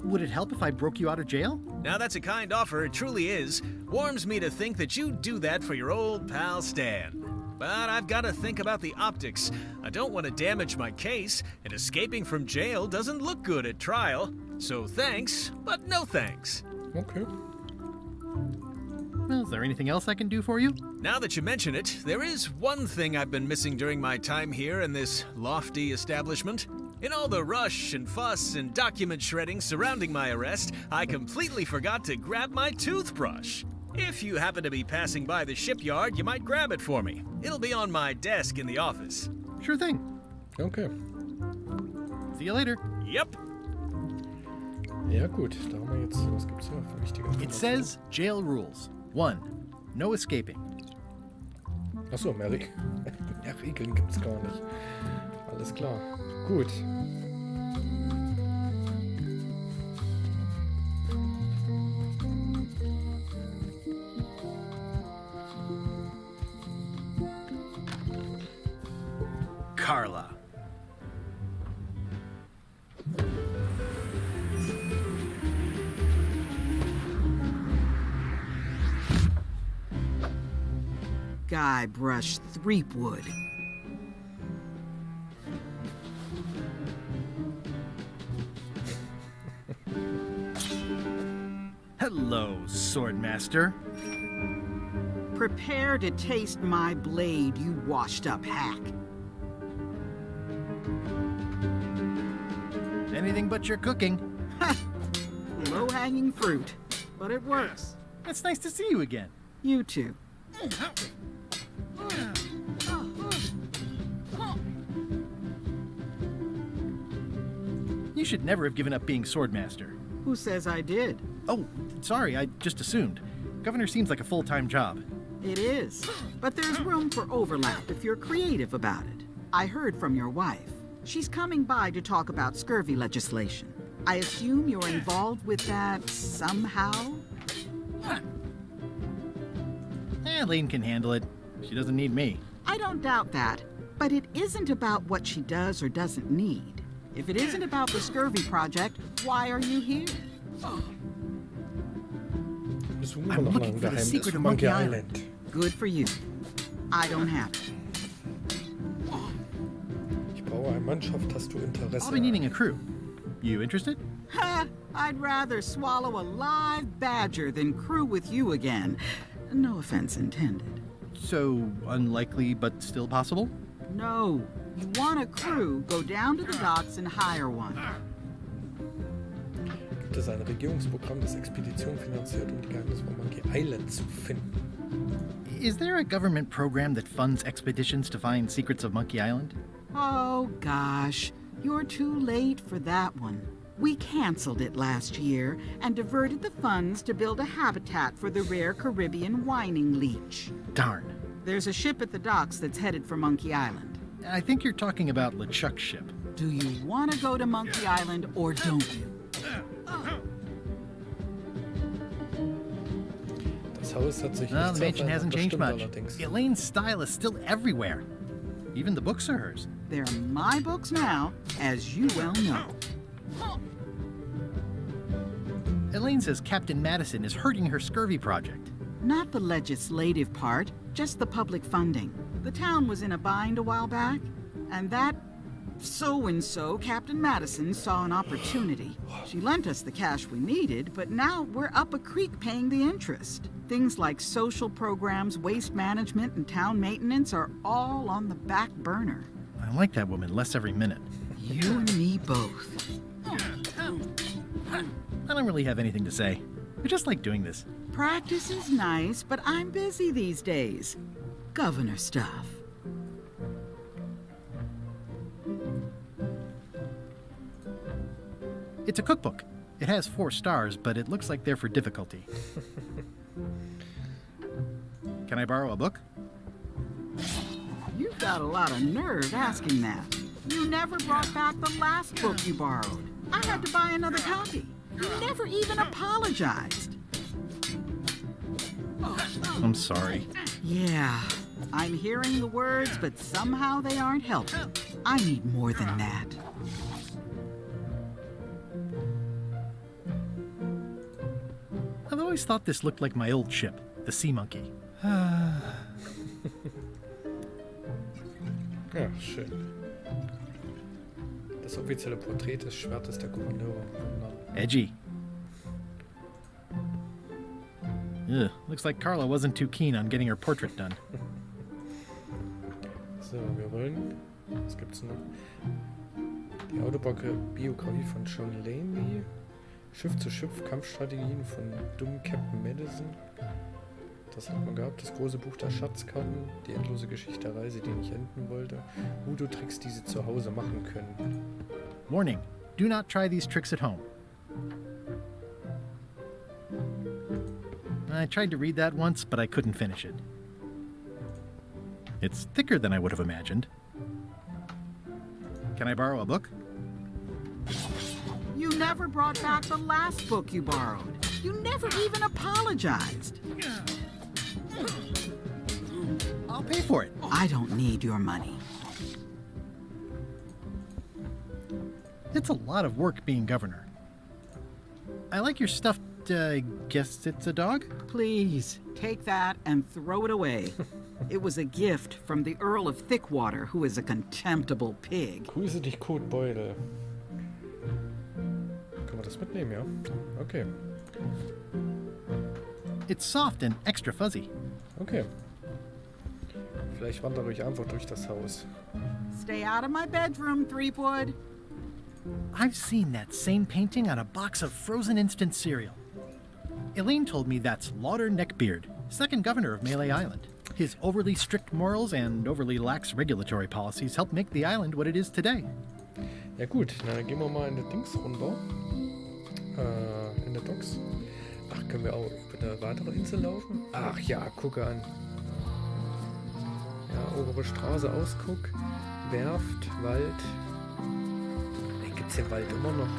Would it help if I broke you out of jail? Now that's a kind offer, it truly is. Warms me to think that you'd do that for your old pal Stan. But I've got to think about the optics. I don't want to damage my case, and escaping from jail doesn't look good at trial. So thanks, but no thanks. Okay. Well, is there anything else I can do for you? Now that you mention it, there is one thing I've been missing during my time here in this lofty establishment. In all the rush and fuss and document shredding surrounding my arrest, I completely forgot to grab my toothbrush. If you happen to be passing by the shipyard, you might grab it for me. It'll be on my desk in the office. Sure thing. Okay. See you later. Yep. Ja gut, da haben wir jetzt, was gibt's hier für wichtige Informationen? It says jail rules. 1. No escaping. Achso, mehr Regeln gibt's gar nicht. Alles klar. Gut. Carla. Guybrush Threepwood. Hello, Swordmaster. Prepare to taste my blade, you washed-up hack. Anything but your cooking. Low-hanging fruit, but it works. It's nice to see you again. You too. You should never have given up being Swordmaster. Who says I did? Oh, sorry, I just assumed. Governor seems like a full-time job. It is, but there's room for overlap if you're creative about it. I heard from your wife. She's coming by to talk about scurvy legislation. I assume you're involved with that somehow? Elaine can handle it. She doesn't need me. I don't doubt that, but it isn't about what she does or doesn't need. If it isn't about the scurvy project, why are you here? I'm looking for the secret of Monkey Island. Good for you. I don't have it. Ich brauche eine Mannschaft, hast du Interesse? I'll be needing a crew. You interested? Ha! I'd rather swallow a live badger than crew with you again. No offense intended. So, unlikely but still possible? No. You want a crew, go down to the docks and hire one. Gibt es ein Regierungsprogramm, das Expeditionen finanziert, um die Geheimnisse von Monkey Island zu finden? Is there a government program that funds expeditions to find secrets of Monkey Island? Oh, gosh. You're too late for that one. We canceled it last year and diverted the funds to build a habitat for the rare Caribbean whining leech. Darn. There's a ship at the docks that's headed for Monkey Island. I think you're talking about LeChuck's ship. Do you want to go to Monkey Island or don't you? Das Haus hat sich Well, nicht the mansion hasn't changed much. allerdings. Elaine's style is still everywhere. Even the books are hers. They're my books now, as you well know. Elaine says Captain Madison is hurting her scurvy project. Not the legislative part, just the public funding. The town was in a bind a while back, and that so-and-so, Captain Madison, saw an opportunity. She lent us the cash we needed, but now we're up a creek paying the interest. Things like social programs, waste management, and town maintenance are all on the back burner. I like that woman less every minute. You and me both. I don't really have anything to say. I just like doing this. Practice is nice, but I'm busy these days. Governor stuff. It's a cookbook. It has 4 stars, but it looks like they're for difficulty. Can I borrow a book? You've got a lot of nerve asking that. You never brought back the last book you borrowed. I had to buy another copy. You never even apologized. I'm sorry. Yeah, I'm hearing the words, but somehow they aren't helping. I need more than that. I've always thought this looked like my old ship, the Sea Monkey. Ja, schön. Das offizielle Porträt des Schwertes der Kommandeurin. Edgy. Ugh, looks like Carla wasn't too keen on getting her portrait done. So, wir wollen... Was gibt's noch? Die Autobiografie von John Laney. Schiff zu Schiff, Kampfstrategien von dummen Captain Madison. Das hat man gehabt. Das große Buch der Schatzkarten. Die endlose Geschichte der Reise, die nicht enden wollte. Voodoo-Tricks, die sie zu Hause machen können. Warning, do not try these tricks at home. I tried to read that once, but I couldn't finish it. It's thicker than I would have imagined. Can I borrow a book? You never brought back the last book you borrowed. You never even apologized. I'll pay for it. I don't need your money. It's a lot of work being governor. I like your stuffed, I guess it's a dog? Please, take that and throw it away. It was a gift from the Earl of Thickwater, who is a contemptible pig. Grüße dich, Kotbeutel. Können wir das mitnehmen, ja? Okay. It's soft and extra fuzzy. Okay. Vielleicht wandere ich einfach durch das Haus. Stay out of my bedroom, Threepwood. I've seen that same painting on a box of frozen instant cereal. Elaine told me that's Lauder Neckbeard, second governor of Melee Island. His overly strict morals and overly lax regulatory policies helped make the island what it is today. Ja gut, na, dann gehen wir mal in die Dings runter. In der Docks. Ach, können wir auch über eine weitere Insel laufen? Ach ja, gucke an. Ja, obere Straße, Ausguck, Werft, Wald. Gibt's den Wald immer noch?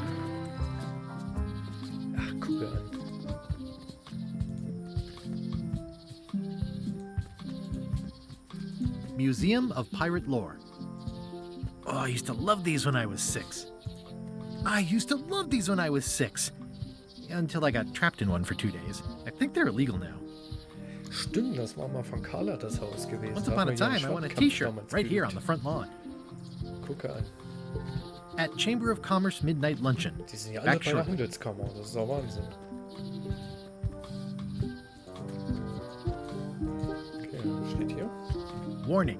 Ach, gucke an. Museum of Pirate Lore. Oh, I used to love these when I was 6. Until I got trapped in one for 2 days. I think they're illegal now. Stimmt, das war mal von Carla das Haus gewesen. Once upon a time, I won a t-shirt right here on the front lawn. Gucke an. At Chamber of Commerce Midnight Luncheon. Die sind ja alle bei der Handelskammer, das ist auch Wahnsinn. Okay, was steht hier? Warning.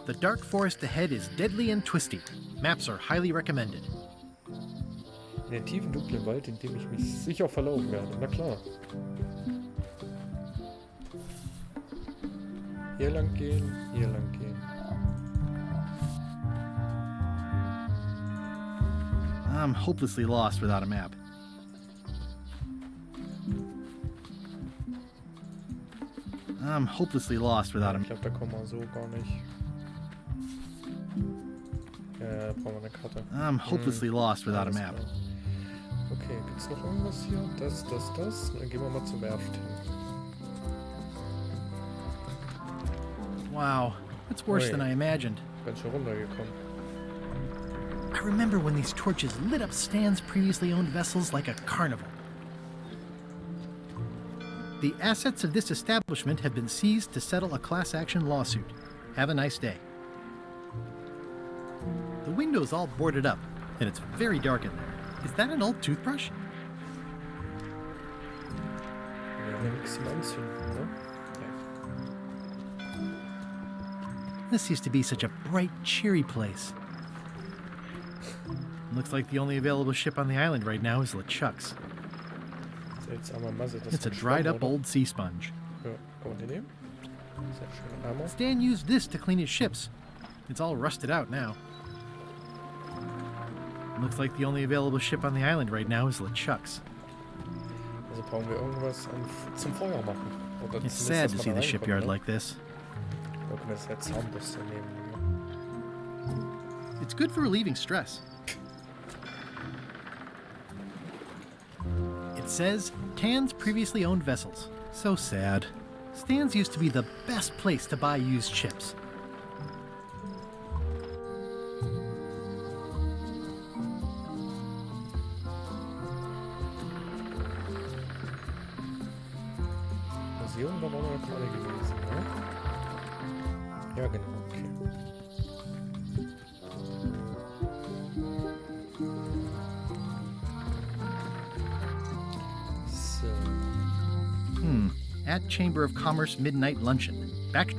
The dark forest ahead is deadly and twisty. Maps are highly recommended. In den tiefen, dunklen Wald, in dem ich mich sicher verlaufen werde. Na klar. Hier lang gehen, hier lang gehen. I'm hopelessly lost without a map. Ich glaube, da kommen wir so gar nicht. Ja, brauchen wir eine Karte. I'm hopelessly lost without a map. Okay, gibt's noch irgendwas hier? Das. Dann gehen wir mal zur Werft hin. Wow, that's worse than I imagined. Ganz schön runtergekommen. I remember when these torches lit up Stan's previously owned vessels like a carnival. The assets of this establishment have been seized to settle a class action lawsuit. Have a nice day. The window's all boarded up, and it's very dark in there. Is that an old toothbrush? This used to be such a bright, cheery place. Looks like the only available ship on the island right now is LeChuck's. It's a dried-up old sea sponge. Stan used this to clean his ships. It's all rusted out now. Looks like the only available ship on the island right now is LeChuck's. Also brauchen wir irgendwas zum Feuer machen. It's sad to see the shipyard like this. It's good for relieving stress. It says, Tan's previously owned vessels. So sad. Stan's used to be the best place to buy used ships. Museum war noch gerade gewesen, ne? Ja, genau, okay. At Chamber of Commerce Midnight Luncheon. Back.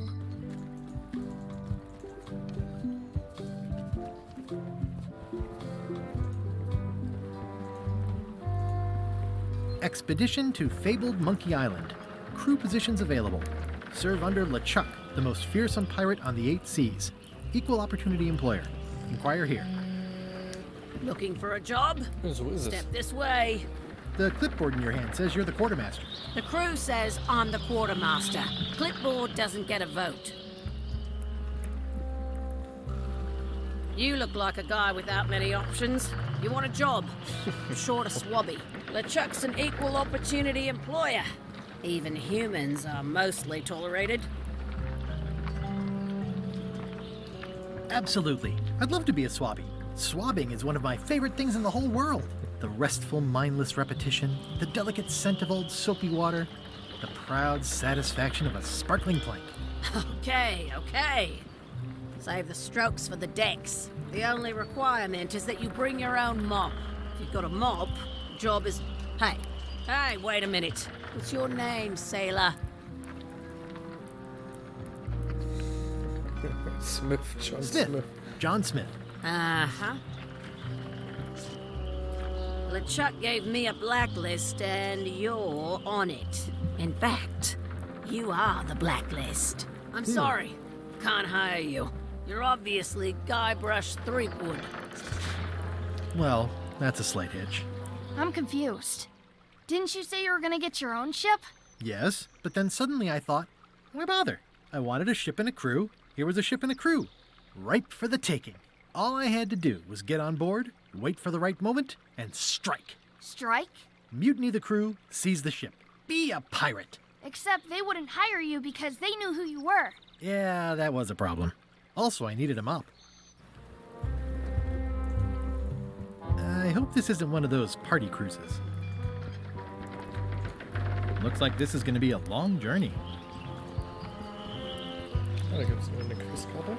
Expedition to fabled Monkey Island. Crew positions available. Serve under LeChuck, the most fearsome pirate on the 8 seas. Equal opportunity employer. Inquire here. Looking for a job? Step this way. The clipboard in your hand says you're the quartermaster. The crew says I'm the quartermaster. Clipboard doesn't get a vote. You look like a guy without many options. You want a job? Short of swabby. LeChuck's an equal opportunity employer. Even humans are mostly tolerated. Absolutely. I'd love to be a swabby. Swabbing is one of my favorite things in the whole world. The restful, mindless repetition, the delicate scent of old soapy water, the proud satisfaction of a sparkling plank. Okay, okay. Save the strokes for the decks. The only requirement is that you bring your own mop. If you've got a mop, the job is... Hey, wait a minute. What's your name, sailor? John Smith. John Smith. Uh-huh. LeChuck gave me a blacklist, and you're on it. In fact, you are the blacklist. I'm sorry. Can't hire you. You're obviously Guybrush Threepwood. Well, that's a slight hitch. I'm confused. Didn't you say you were gonna get your own ship? Yes, but then suddenly I thought, why bother? I wanted a ship and a crew. Here was a ship and a crew. Ripe for the taking. All I had to do was get on board, wait for the right moment, and strike. Strike? Mutiny the crew, seize the ship. Be a pirate. Except they wouldn't hire you because they knew who you were. Yeah, that was a problem. Also, I needed a mop. I hope this isn't one of those party cruises. Looks like this is going to be a long journey. Da gibt es eine Quizkarte.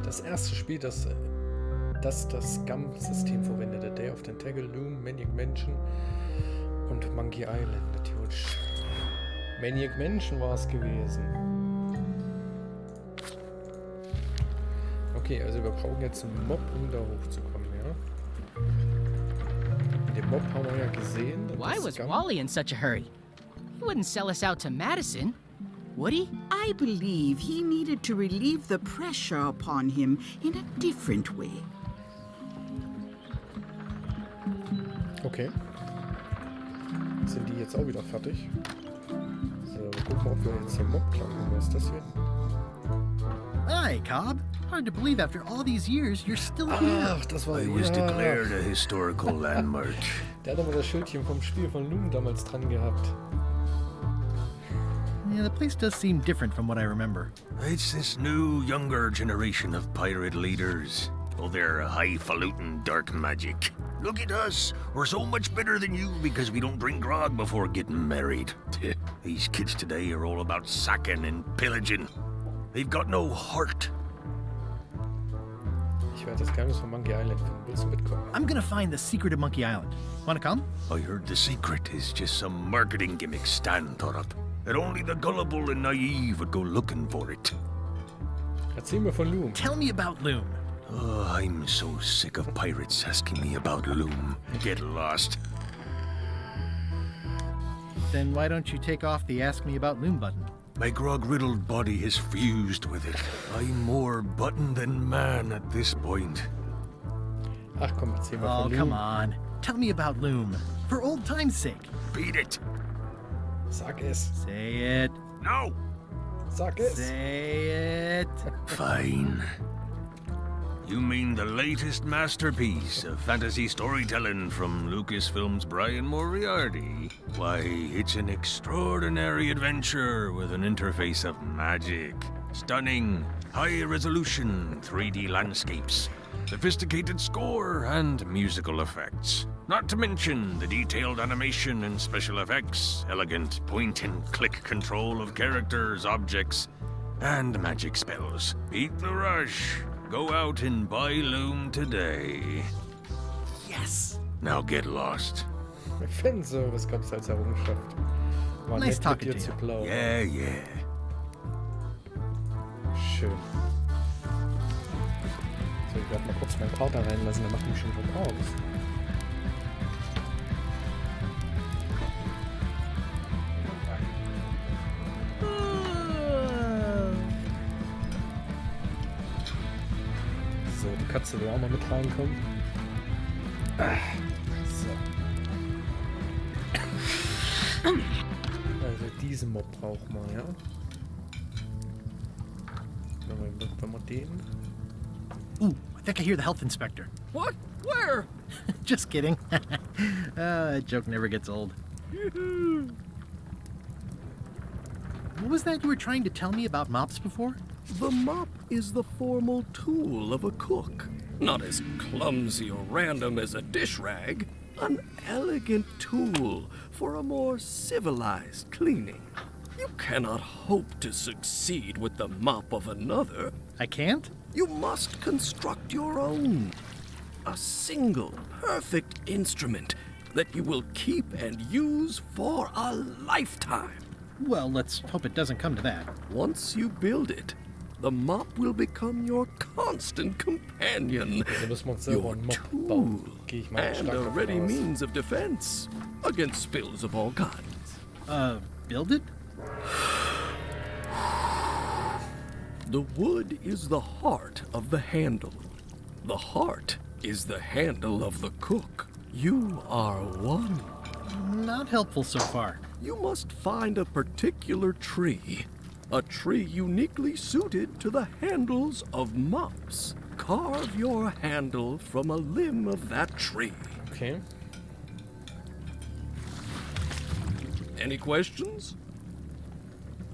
Das erste Spiel, das GAM-System verwendete, der auf den Tackle, Loom, Maniac Mansion und Monkey Island. Natürlich. Maniac Mansion war es gewesen. Okay, also wir brauchen jetzt einen Mob, um da hochzukommen, ja? Den Mob haben wir ja gesehen. Why was Wally in such a hurry? He wouldn't sell us out to Madison, would he? I believe he needed to relieve the pressure upon him in a different way. Okay. Sind die jetzt auch wieder fertig? So, wir gucken, ob wir jetzt den Mob klappen. Was ist das hier? Hi, Cobb. Hard to believe after all these years you're still here. Ach, das war... I was declared a historical landmark. Der hat aber das Schildchen vom Spiel von Loom damals dran gehabt. Yeah, the place does seem different from what I remember. It's this new, younger generation of pirate leaders. Oh, they're highfalutin dark magic. Look at us. We're so much better than you because we don't drink grog before getting married. These kids today are all about sacking and pillaging. They've got no heart. Ich werde das Geheimnis von Monkey Island finden. Willst du mitkommen? I'm gonna find the secret of Monkey Island. Wanna come? I heard the secret is just some marketing gimmick Stan thought up. That only the gullible and naive would go looking for it. Erzähl mir von Loom. Tell me about Loom. Oh, I'm so sick of pirates asking me about Loom. Get lost. Then why don't you take off the Ask Me About Loom button? My grog-riddled body is fused with it. I'm more button than man at this point. Ach komm, erzähl mir Oh, von Loom. come on. Tell me about Loom. For old time's sake. Beat it. Sag es. Say it. No. Sag es. Say it. Fine. You mean the latest masterpiece of fantasy storytelling from Lucasfilm's Brian Moriarty? Why, it's an extraordinary adventure with an interface of magic. Stunning, high-resolution 3D landscapes, sophisticated score, and musical effects. Not to mention the detailed animation and special effects, elegant point-and-click control of characters, objects, and magic spells. Beat the rush. Go out and buy Loom today. Yes. Now get lost. Fanservice gab's als Errungenschaft. War Nice nett, talking mit dir to zu you. plaudern. Yeah, yeah. Schön. So, ich werde mal kurz meinen Partner reinlassen, der macht mich schon vom aus. So, die Katze will auch mal mit reinkommen. So. Also diesen Mob brauchen wir, ja. Wenn wir den... Ooh, I think I hear the health inspector. What? Where? Just kidding. That joke never gets old. What was that you were trying to tell me about mops before? The mop is the formal tool of a cook. Not as clumsy or random as a dish rag. An elegant tool for a more civilized cleaning. You cannot hope to succeed with the mop of another. I can't? You must construct your own. A single, perfect instrument that you will keep and use for a lifetime. Well, let's hope it doesn't come to that. Once you build it, the mop will become your constant companion, your tool, and a ready means of defense against spills of all kinds. Build it? The wood is the heart of the handle. The heart is the handle of the cook. You are one. Not helpful so far. You must find a particular tree. A tree uniquely suited to the handles of mops. Carve your handle from a limb of that tree. Okay. Any questions?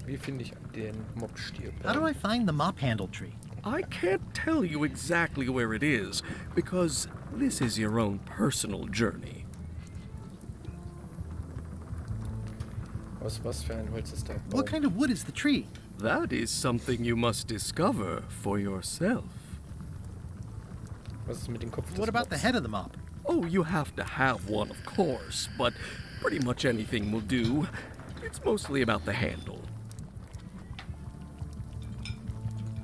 Wie finde ich den Mopstier? How do I find the mop handle tree? I can't tell you exactly where it is, because this is your own personal journey. Was für ein Holz ist der Baum? What kind of wood is the tree? That is something you must discover for yourself. Was ist mit dem Kopf des What about the Mops? head of the mop? Oh, you have to have one, of course, but pretty much anything will do. It's mostly about the handle.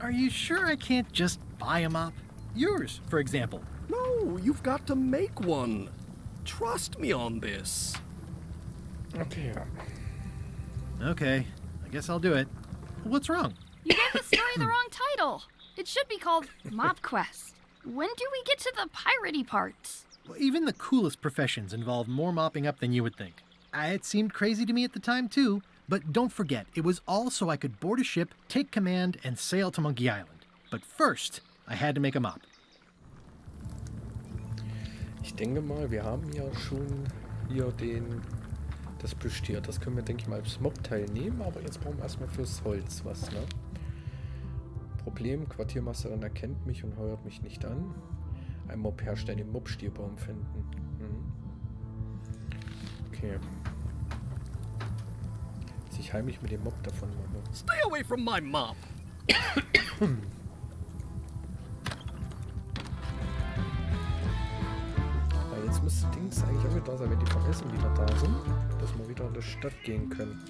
Are you sure I can't just buy a mop? Yours, for example. No, you've got to make one. Trust me on this. Okay, ja. Okay, I guess I'll do it. What's wrong? You gave the story the wrong title. It should be called Mop Quest. When do we get to the piratey parts? Well, even the coolest professions involve more mopping up than you would think. It seemed crazy to me at the time, too. But don't forget, it was all so I could board a ship, take command, and sail to Monkey Island. But first, I had to make a mop. Ich denke mal, wir haben ja schon hier das Plüschtier. Das können wir, denke ich mal, als Mob-Teil nehmen, aber jetzt brauchen wir erstmal fürs Holz was, ne? Problem, Quartiermeisterin erkennt mich und heuert mich nicht an. Ein Mob herstellen, den Mobstierbaum finden. Okay. Ich heimlich mit dem Mob davon mache. Stay away from my mop. Weil jetzt müsste Dings eigentlich auch wieder da sein, wenn die Vergessen wieder da sind, dass wir wieder in die Stadt gehen können.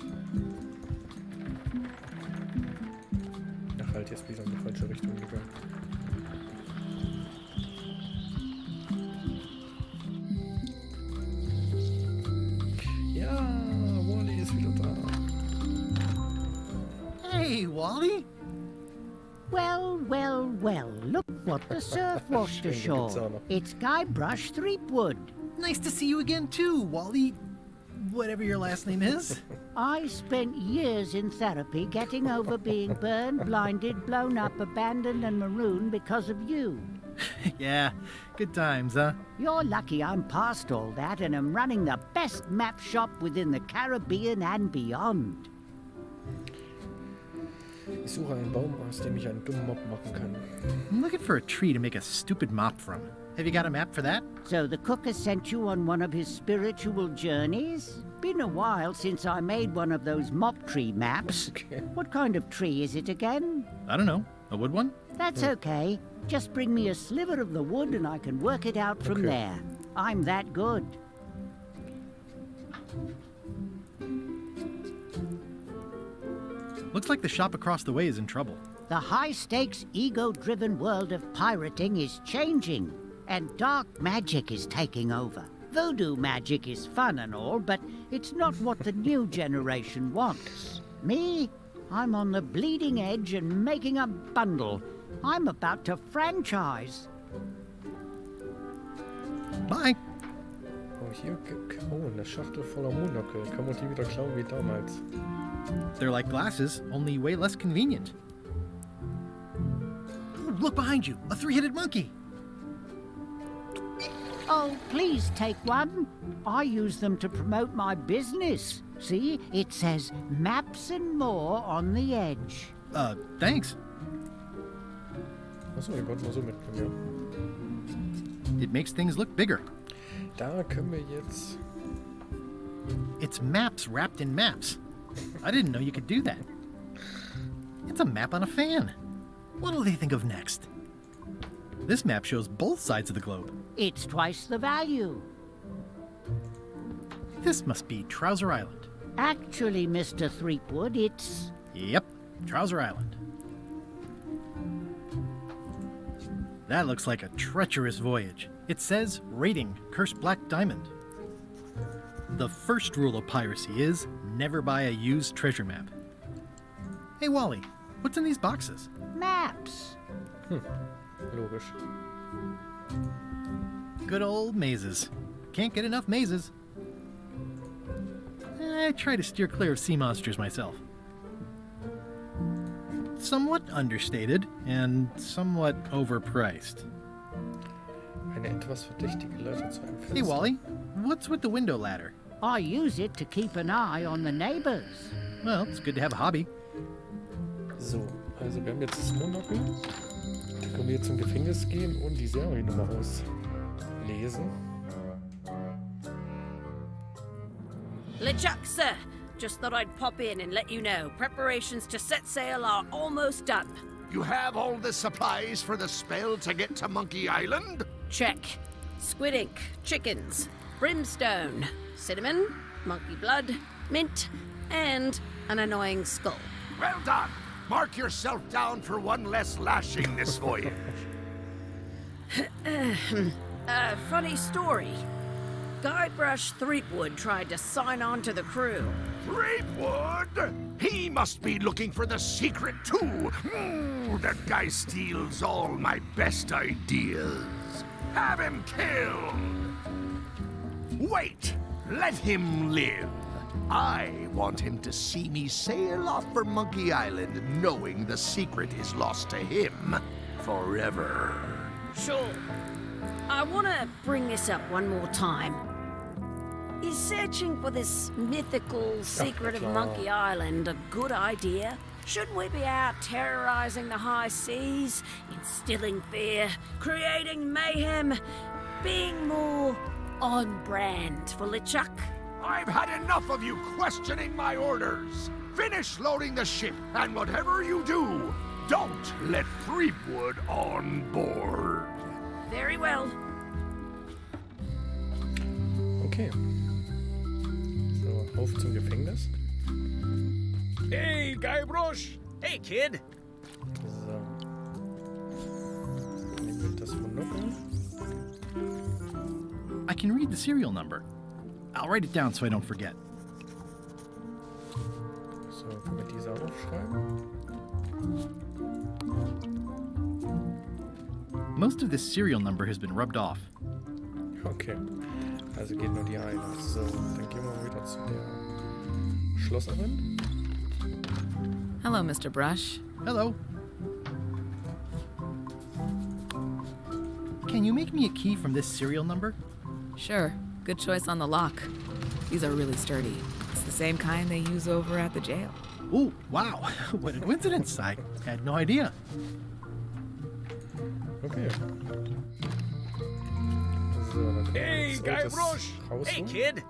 Ach halt, jetzt wieder in die falsche Richtung gegangen. Ja, Wally ist wieder da. Hey, Wally? Well, well, well, look what the surf washed ashore. It's Guybrush Threepwood. Nice to see you again, too, Wally. Whatever your last name is. I spent years in therapy getting over being burned, blinded, blown up, abandoned, and marooned because of you. Yeah, good times, huh? You're lucky I'm past all that and am running the best map shop within the Caribbean and beyond. Ich suche einen Baum, aus dem ich einen dummen Mob machen kann. I'm looking for a tree to make a stupid mop from. Have you got a map for that? So the cook has sent you on one of his spiritual journeys? Been a while since I made one of those mop tree maps. Okay. What kind of tree is it again? I don't know. A wood one? That's okay. Just bring me a sliver of the wood and I can work it out from there. I'm that good. Looks like the shop across the way is in trouble. The high-stakes, ego-driven world of pirating is changing, and dark magic is taking over. Voodoo magic is fun and all, but it's not what the new generation wants. Me? I'm on the bleeding edge and making a bundle. I'm about to franchise. Bye. Oh, hier, oh, eine Schachtel voller Monokel. Kann man die wieder klauen wie damals? They're like glasses, only way less convenient. Ooh, look behind you, a three-headed monkey. Oh, please take one. I use them to promote my business. See, it says maps and more on the edge. Thanks. Achso, den konnten wir so mitnehmen, ja. It makes things look bigger. Da können wir jetzt... It's maps wrapped in maps. I didn't know you could do that. It's a map on a fan. What'll they think of next? This map shows both sides of the globe. It's twice the value. This must be Trouser Island. Actually, Mr. Threepwood, it's... Yep, Trouser Island. That looks like a treacherous voyage. It says, rating, Cursed Black Diamond. The first rule of piracy is, never buy a used treasure map. Hey, Wally, what's in these boxes? Maps. Logisch. Good old mazes. Can't get enough mazes. I try to steer clear of sea monsters myself. Somewhat understated and somewhat overpriced. Eine etwas verdächtige Leiter zu einem Fenster. Hey, Wally, what's with the window ladder? I use it to keep an eye on the neighbors. Well, it's good to have a hobby. So, also wir haben jetzt das Monokel. Da können wir jetzt zum Gefängnis gehen und die Seriennummer auslesen. LeChuck, sir. Just thought I'd pop in and let you know. Preparations to set sail are almost done. You have all the supplies for the spell to get to Monkey Island? Check. Squid ink, chickens, brimstone, cinnamon, monkey blood, mint, and an annoying skull. Well done. Mark yourself down for one less lashing this voyage. Funny story. Guybrush Threepwood tried to sign on to the crew. Threepwood? He must be looking for the secret too. That guy steals all my best ideas. Have him killed. Wait, let him live. I want him to see me sail off for Monkey Island knowing the secret is lost to him forever. Sure. I want to bring this up one more time. Is searching for this mythical secret of Monkey Island a good idea? Shouldn't we be out terrorizing the high seas, instilling fear, creating mayhem, being more on brand for LeChuck? I've had enough of you questioning my orders. Finish loading the ship, and whatever you do, don't let Threepwood on board. Very well. Okay. So, auf zum Gefängnis. Hey, Guybrush! Hey, kid! So. Nehmen wir das Monokel. I can read the serial number. I'll write it down so I don't forget. So, können wir diese aufschreiben? Most of this serial number has been rubbed off. Okay. Also geht nur die eine. So, dann gehen wir wieder zu der Schlosserin. Hello, Mr. Brush. Hello. Can you make me a key from this serial number? Sure. Good choice on the lock. These are really sturdy. It's the same kind they use over at the jail. Oh, wow. What a coincidence. I had no idea. Okay. So, dann hey, Guybrush! Hey, kid!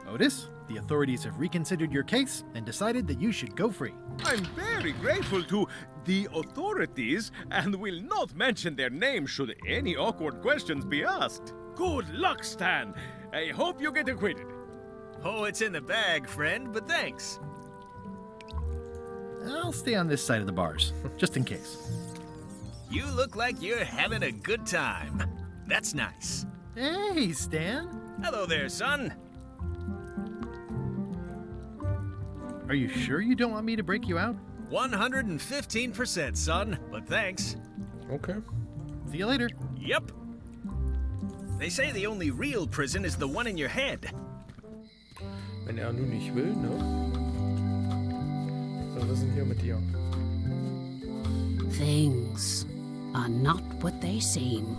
Otis, the authorities have reconsidered your case and decided that you should go free. I'm very grateful to the authorities and will not mention their name should any awkward questions be asked. Good luck, Stan. I hope you get acquitted. Oh, it's in the bag, friend, but thanks. I'll stay on this side of the bars, just in case. You look like you're having a good time. That's nice. Hey, Stan. Hello there, son. Are you sure you don't want me to break you out? 115%, son, but thanks. Okay. See you later. Yep. They say the only real prison is the one in your head. Wenn nun nicht will, ne? So, was ist denn hier mit dir? Things are not what they seem.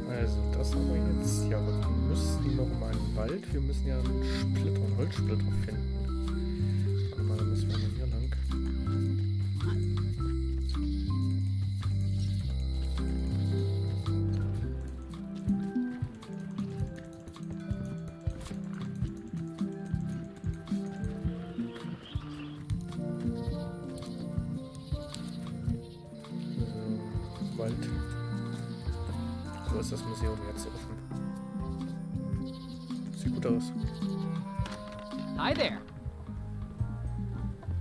Also, das haben wir jetzt. Ja, wir müssten noch mal einen Wald. Wir müssen ja einen Splitter, einen Holzsplitter finden. Warte mal, dann müssen wir mal hier lang. Wald. Wo ist das Museum jetzt offen? Sieht gut aus. Hi there.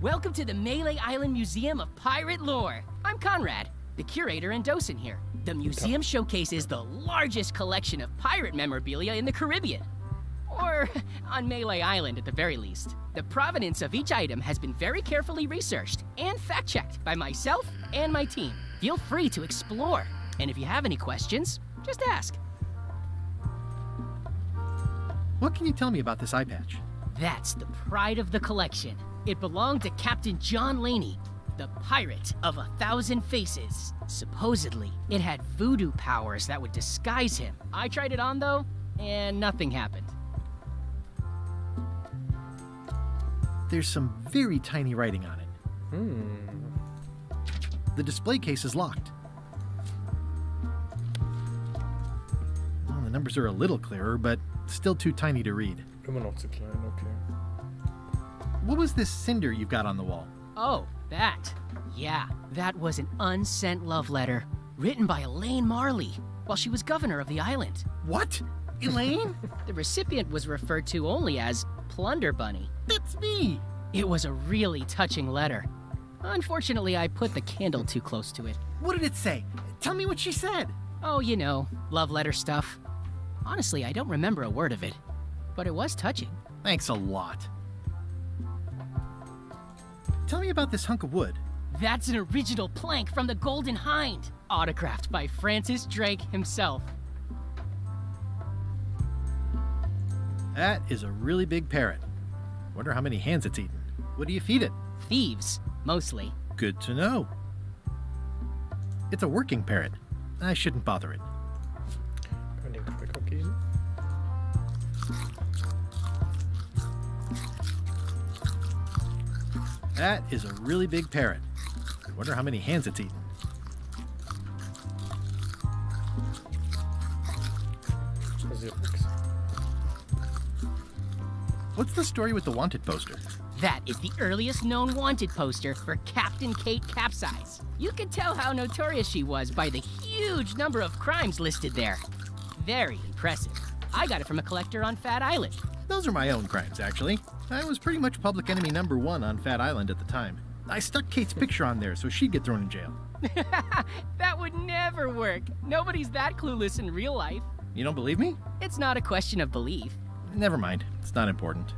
Welcome to the Melee Island Museum of Pirate Lore. I'm Conrad, the curator and docent here. The museum showcases the largest collection of pirate memorabilia in the Caribbean. Or on Melee Island at the very least. The provenance of each item has been very carefully researched and fact-checked by myself and my team. Feel free to explore. And if you have any questions, just ask. What can you tell me about this eye patch? That's the pride of the collection. It belonged to Captain John Laney, the pirate of 1,000 faces. Supposedly, it had voodoo powers that would disguise him. I tried it on though, and nothing happened. There's some very tiny writing on it. The display case is locked. Well, the numbers are a little clearer, but still too tiny to read. Immer noch zu klein, okay. What was this cinder you've got on the wall? Oh, that. Yeah, that was an unsent love letter written by Elaine Marley while she was governor of the island. What? Elaine? The recipient was referred to only as Plunder Bunny. That's me! It was a really touching letter. Unfortunately, I put the candle too close to it. What did it say? Tell me what she said. Oh, you know, love letter stuff. Honestly, I don't remember a word of it, but it was touching. Thanks a lot. Tell me about this hunk of wood. That's an original plank from the Golden Hind, autographed by Francis Drake himself. That is a really big parrot. Wonder how many hands it's eaten. What do you feed it? Thieves, mostly. Good to know. It's a working parrot. I shouldn't bother it. Kann den Cracker geben? That is a really big parrot. Wonder how many hands it's eaten. What's the story with the wanted poster? That is the earliest known wanted poster for Captain Kate Capsize. You can tell how notorious she was by the huge number of crimes listed there. Very impressive. I got it from a collector on Fat Island. Those are my own crimes, actually. I was pretty much public enemy #1 on Fat Island at the time. I stuck Kate's picture on there so she'd get thrown in jail. That would never work. Nobody's that clueless in real life. You don't believe me? It's not a question of belief. Never mind. It's not important.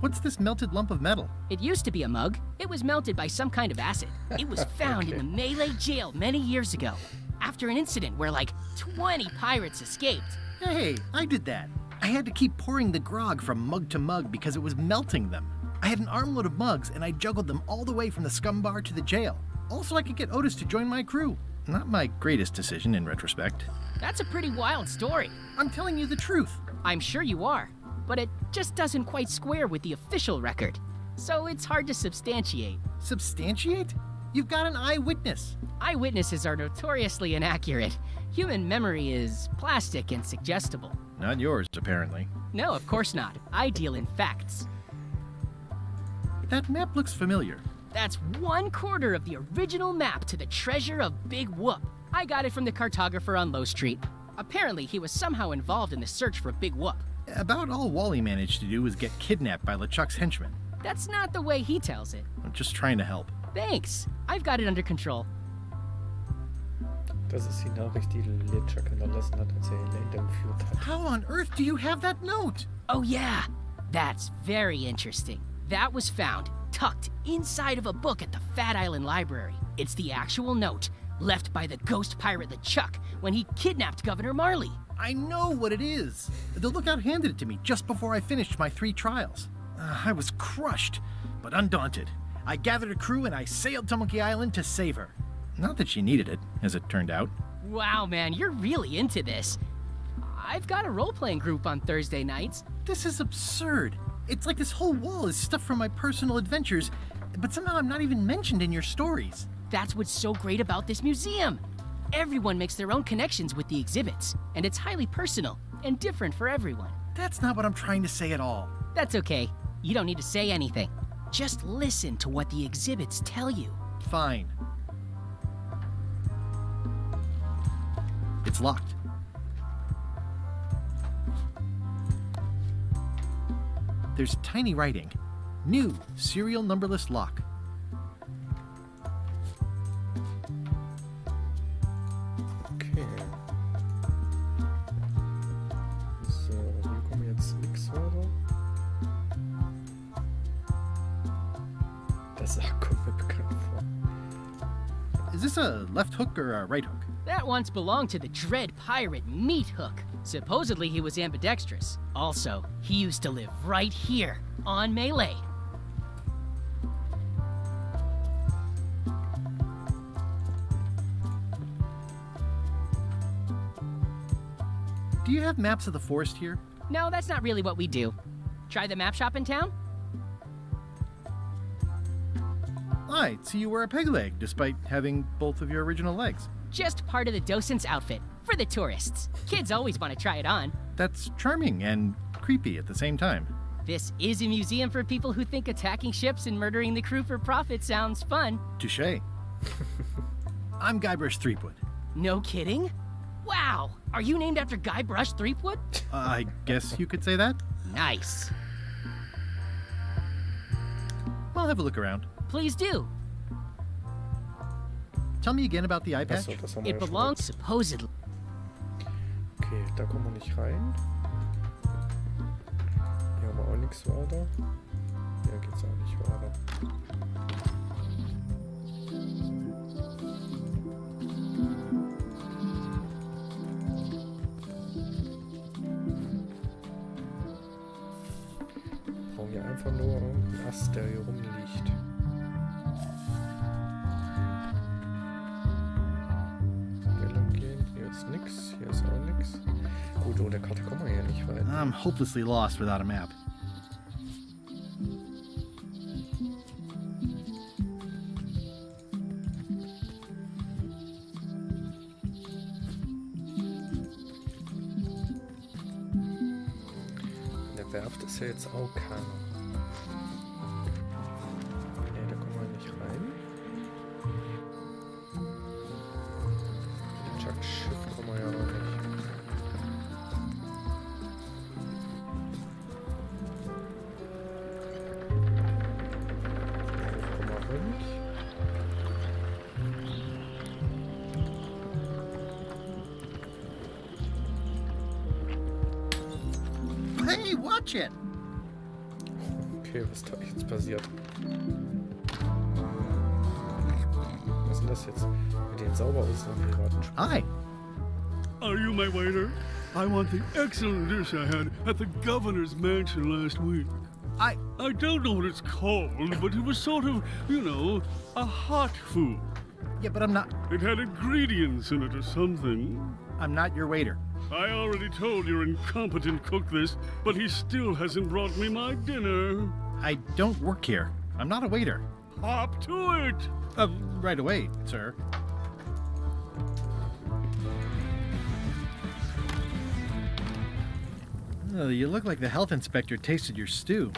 What's this melted lump of metal? It used to be a mug. It was melted by some kind of acid. It was found in the Malay jail many years ago, after an incident where like 20 pirates escaped. Hey, I did that. I had to keep pouring the grog from mug to mug because it was melting them. I had an armload of mugs and I juggled them all the way from the scum bar to the jail. Also, I could get Otis to join my crew. Not my greatest decision in retrospect. That's a pretty wild story. I'm telling you the truth. I'm sure you are, but it just doesn't quite square with the official record. So it's hard to substantiate. Substantiate? You've got an eyewitness. Eyewitnesses are notoriously inaccurate. Human memory is plastic and suggestible. Not yours, apparently. No, of course not. I deal in facts. That map looks familiar. That's 1/4 of the original map to the treasure of Big Whoop. I got it from the cartographer on Low Street. Apparently, he was somehow involved in the search for Big Whoop. About all Wally managed to do was get kidnapped by LeChuck's henchmen. That's not the way he tells it. I'm just trying to help. Thanks. I've got it under control. Das ist die Nachricht, die LeChuck hinterlassen hat, als Elaine entführt hat. How on earth do you have that note? Oh yeah, that's very interesting. That was found tucked inside of a book at the Fat Island Library. It's the actual note left by the ghost pirate LeChuck when he kidnapped Governor Marley. I know what it is. The lookout handed it to me just before I finished my 3 trials. I was crushed, but undaunted. I gathered a crew and I sailed to Monkey Island to save her. Not that she needed it, as it turned out. Wow, man, you're really into this. I've got a role-playing group on Thursday nights. This is absurd. It's like this whole wall is stuff from my personal adventures, but somehow I'm not even mentioned in your stories. That's what's so great about this museum. Everyone makes their own connections with the exhibits, and it's highly personal and different for everyone. That's not what I'm trying to say at all. That's okay. You don't need to say anything. Just listen to what the exhibits tell you. Fine. It's locked. There's tiny writing. New serial numberless lock. Okay. So, hier kommen jetzt nichts weiter. Das kommt mir bekannt vor. Is this a left hook or a right hook? That once belonged to the dread pirate Meat Hook. Supposedly he was ambidextrous. Also, he used to live right here, on Melee. Do you have maps of the forest here? No, that's not really what we do. Try the map shop in town? I see you wear a peg leg, despite having both of your original legs. Just part of the docent's outfit, for the tourists. Kids always want to try it on. That's charming and creepy at the same time. This is a museum for people who think attacking ships and murdering the crew for profit sounds fun. Touché. I'm Guybrush Threepwood. No kidding? Wow! Are you named after Guybrush Threepwood? I guess you could say that. Nice. I'll have a look around. Please do. Tell me again about the eye patch. Achso, das haben wir It ja schon belongs jetzt. supposedly. Okay, da kommen wir nicht rein. Hier haben wir auch nichts weiter. Hier geht's auch nicht weiter. Brauchen wir einfach nur irgendeinen Ast, der hier rumliegt. Hier ist nix, hier ist auch nix. Gut, ohne Karte kommen wir hier nicht rein. I'm hopelessly lost without a map. In der Werft ist ja jetzt auch keiner. Ne, da kommen wir nicht rein. Schiff kommen wir ja noch nicht. Kommen wir rund. Hey, watch it! Okay, was ist da jetzt passiert? Was ist denn das jetzt? Mit den sauber aussehenden Piraten. Hi. Are you my waiter? I want the excellent dish I had at the governor's mansion last week. I don't know what it's called, but it was sort of, you know, a hot food. Yeah, but I'm not... It had ingredients in it or something. I'm not your waiter. I already told your incompetent cook this, but he still hasn't brought me my dinner. I don't work here. I'm not a waiter. Hop to it! Right away, sir. Oh, you look like the health inspector tasted your stew.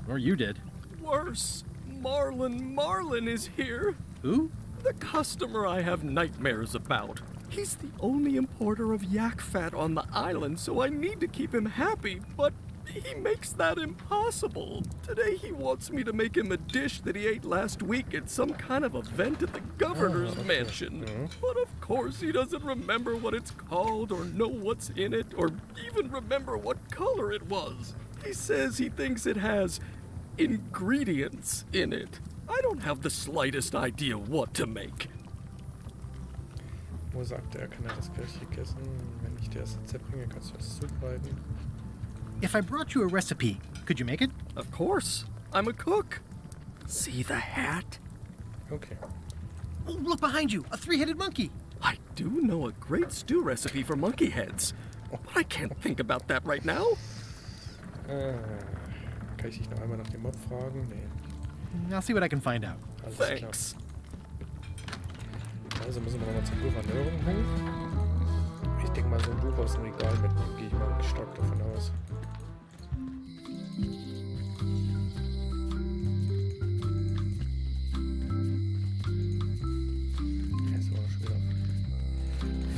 Or you did. Worse. Marlin is here. Who? The customer I have nightmares about. He's the only importer of yak fat on the island, so I need to keep him happy, but he makes that impossible. Today he wants me to make him a dish that he ate last week at some kind of event at the governor's mansion. But of course he doesn't remember what it's called or know what's in it or even remember what color it was. He says he thinks it has ingredients in it. I don't have the slightest idea what to make. Wo sagt er, kann er das Gericht essen? Wenn ich dir das Rezept bringe, kannst du das zubereiten. If I brought you a recipe, could you make it? Of course. I'm a cook. See the hat? Okay. Oh, look behind you! A three-headed monkey! I do know a great stew recipe for monkey heads. But I can't think about that right now. Kann ich dich noch einmal nach dem Mob fragen? Nee. I'll see what I can find out. Alles Thanks. Klar. Also müssen wir nochmal zum Gouverneur hoch. Ich denke mal, so ein Buch aus dem Regal mitnehmen, gehe ich mal stark davon aus. Jetzt war schon wieder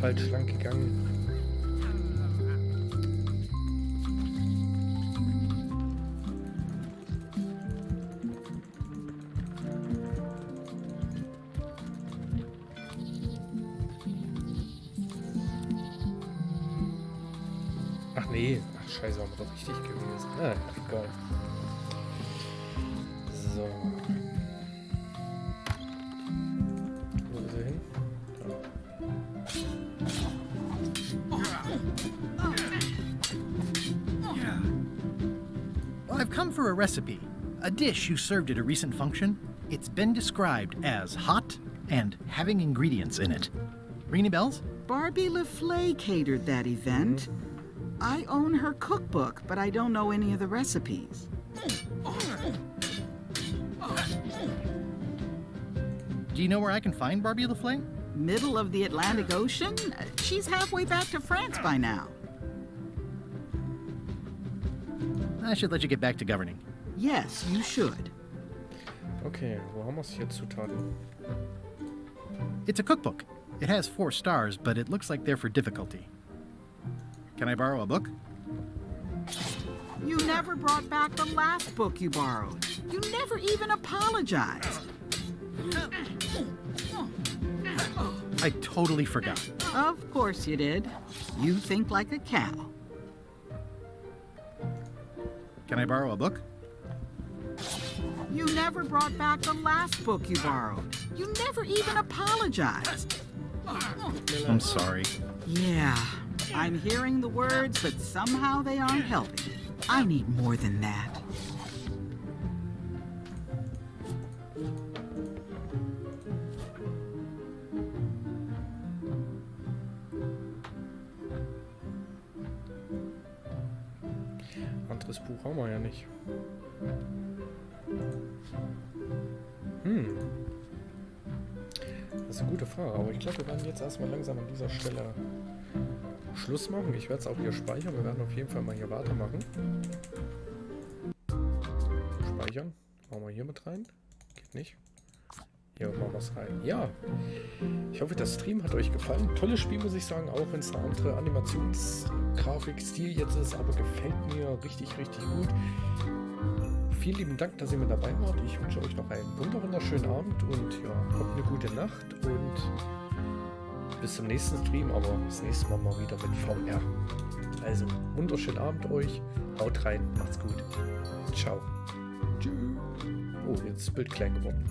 falsch lang gegangen. Nee, ach scheiße, war mir doch richtig gewesen. Ah, egal. So. Wo ist er hin? Well, I've come for a recipe. A dish you served at a recent function. It's been described as hot and having ingredients in it. Ring any bells? Barbie LaFleur catered that event. I own her cookbook, but I don't know any of the recipes. Do you know where I can find Barbie LaFleur? Middle of the Atlantic Ocean? She's halfway back to France by now. I should let you get back to governing. Yes, you should. Okay, wo haben wir es hier Zutaten? It's a cookbook. It has 4 stars, but it looks like they're for difficulty. Can I borrow a book? You never brought back the last book you borrowed. You never even apologized. I totally forgot. Of course you did. You think like a cow. Can I borrow a book? You never brought back the last book you borrowed. You never even apologized. I'm sorry. Yeah. I'm hearing the words, but somehow they aren't helping. I need more than that. Anderes Buch haben wir ja nicht. Das ist eine gute Frage, aber ich glaube, wir werden jetzt erstmal langsam an dieser Stelle Schluss machen. Ich werde es auch hier speichern. Wir werden auf jeden Fall mal hier weitermachen. Speichern. Machen wir hier mit rein. Geht nicht. Hier machen wir es rein. Ja. Ich hoffe, der Stream hat euch gefallen. Tolles Spiel, muss ich sagen. Auch wenn es eine andere Animationsgrafikstil jetzt ist. Aber gefällt mir richtig, richtig gut. Vielen lieben Dank, dass ihr mit dabei wart. Ich wünsche euch noch einen wunderschönen Abend. Und ja, habt eine gute Nacht. Und bis zum nächsten Stream, aber das nächste Mal wieder mit VR. Also, wunderschönen Abend euch. Haut rein, macht's gut. Ciao. Tschüss. Oh, jetzt ist das Bild klein geworden.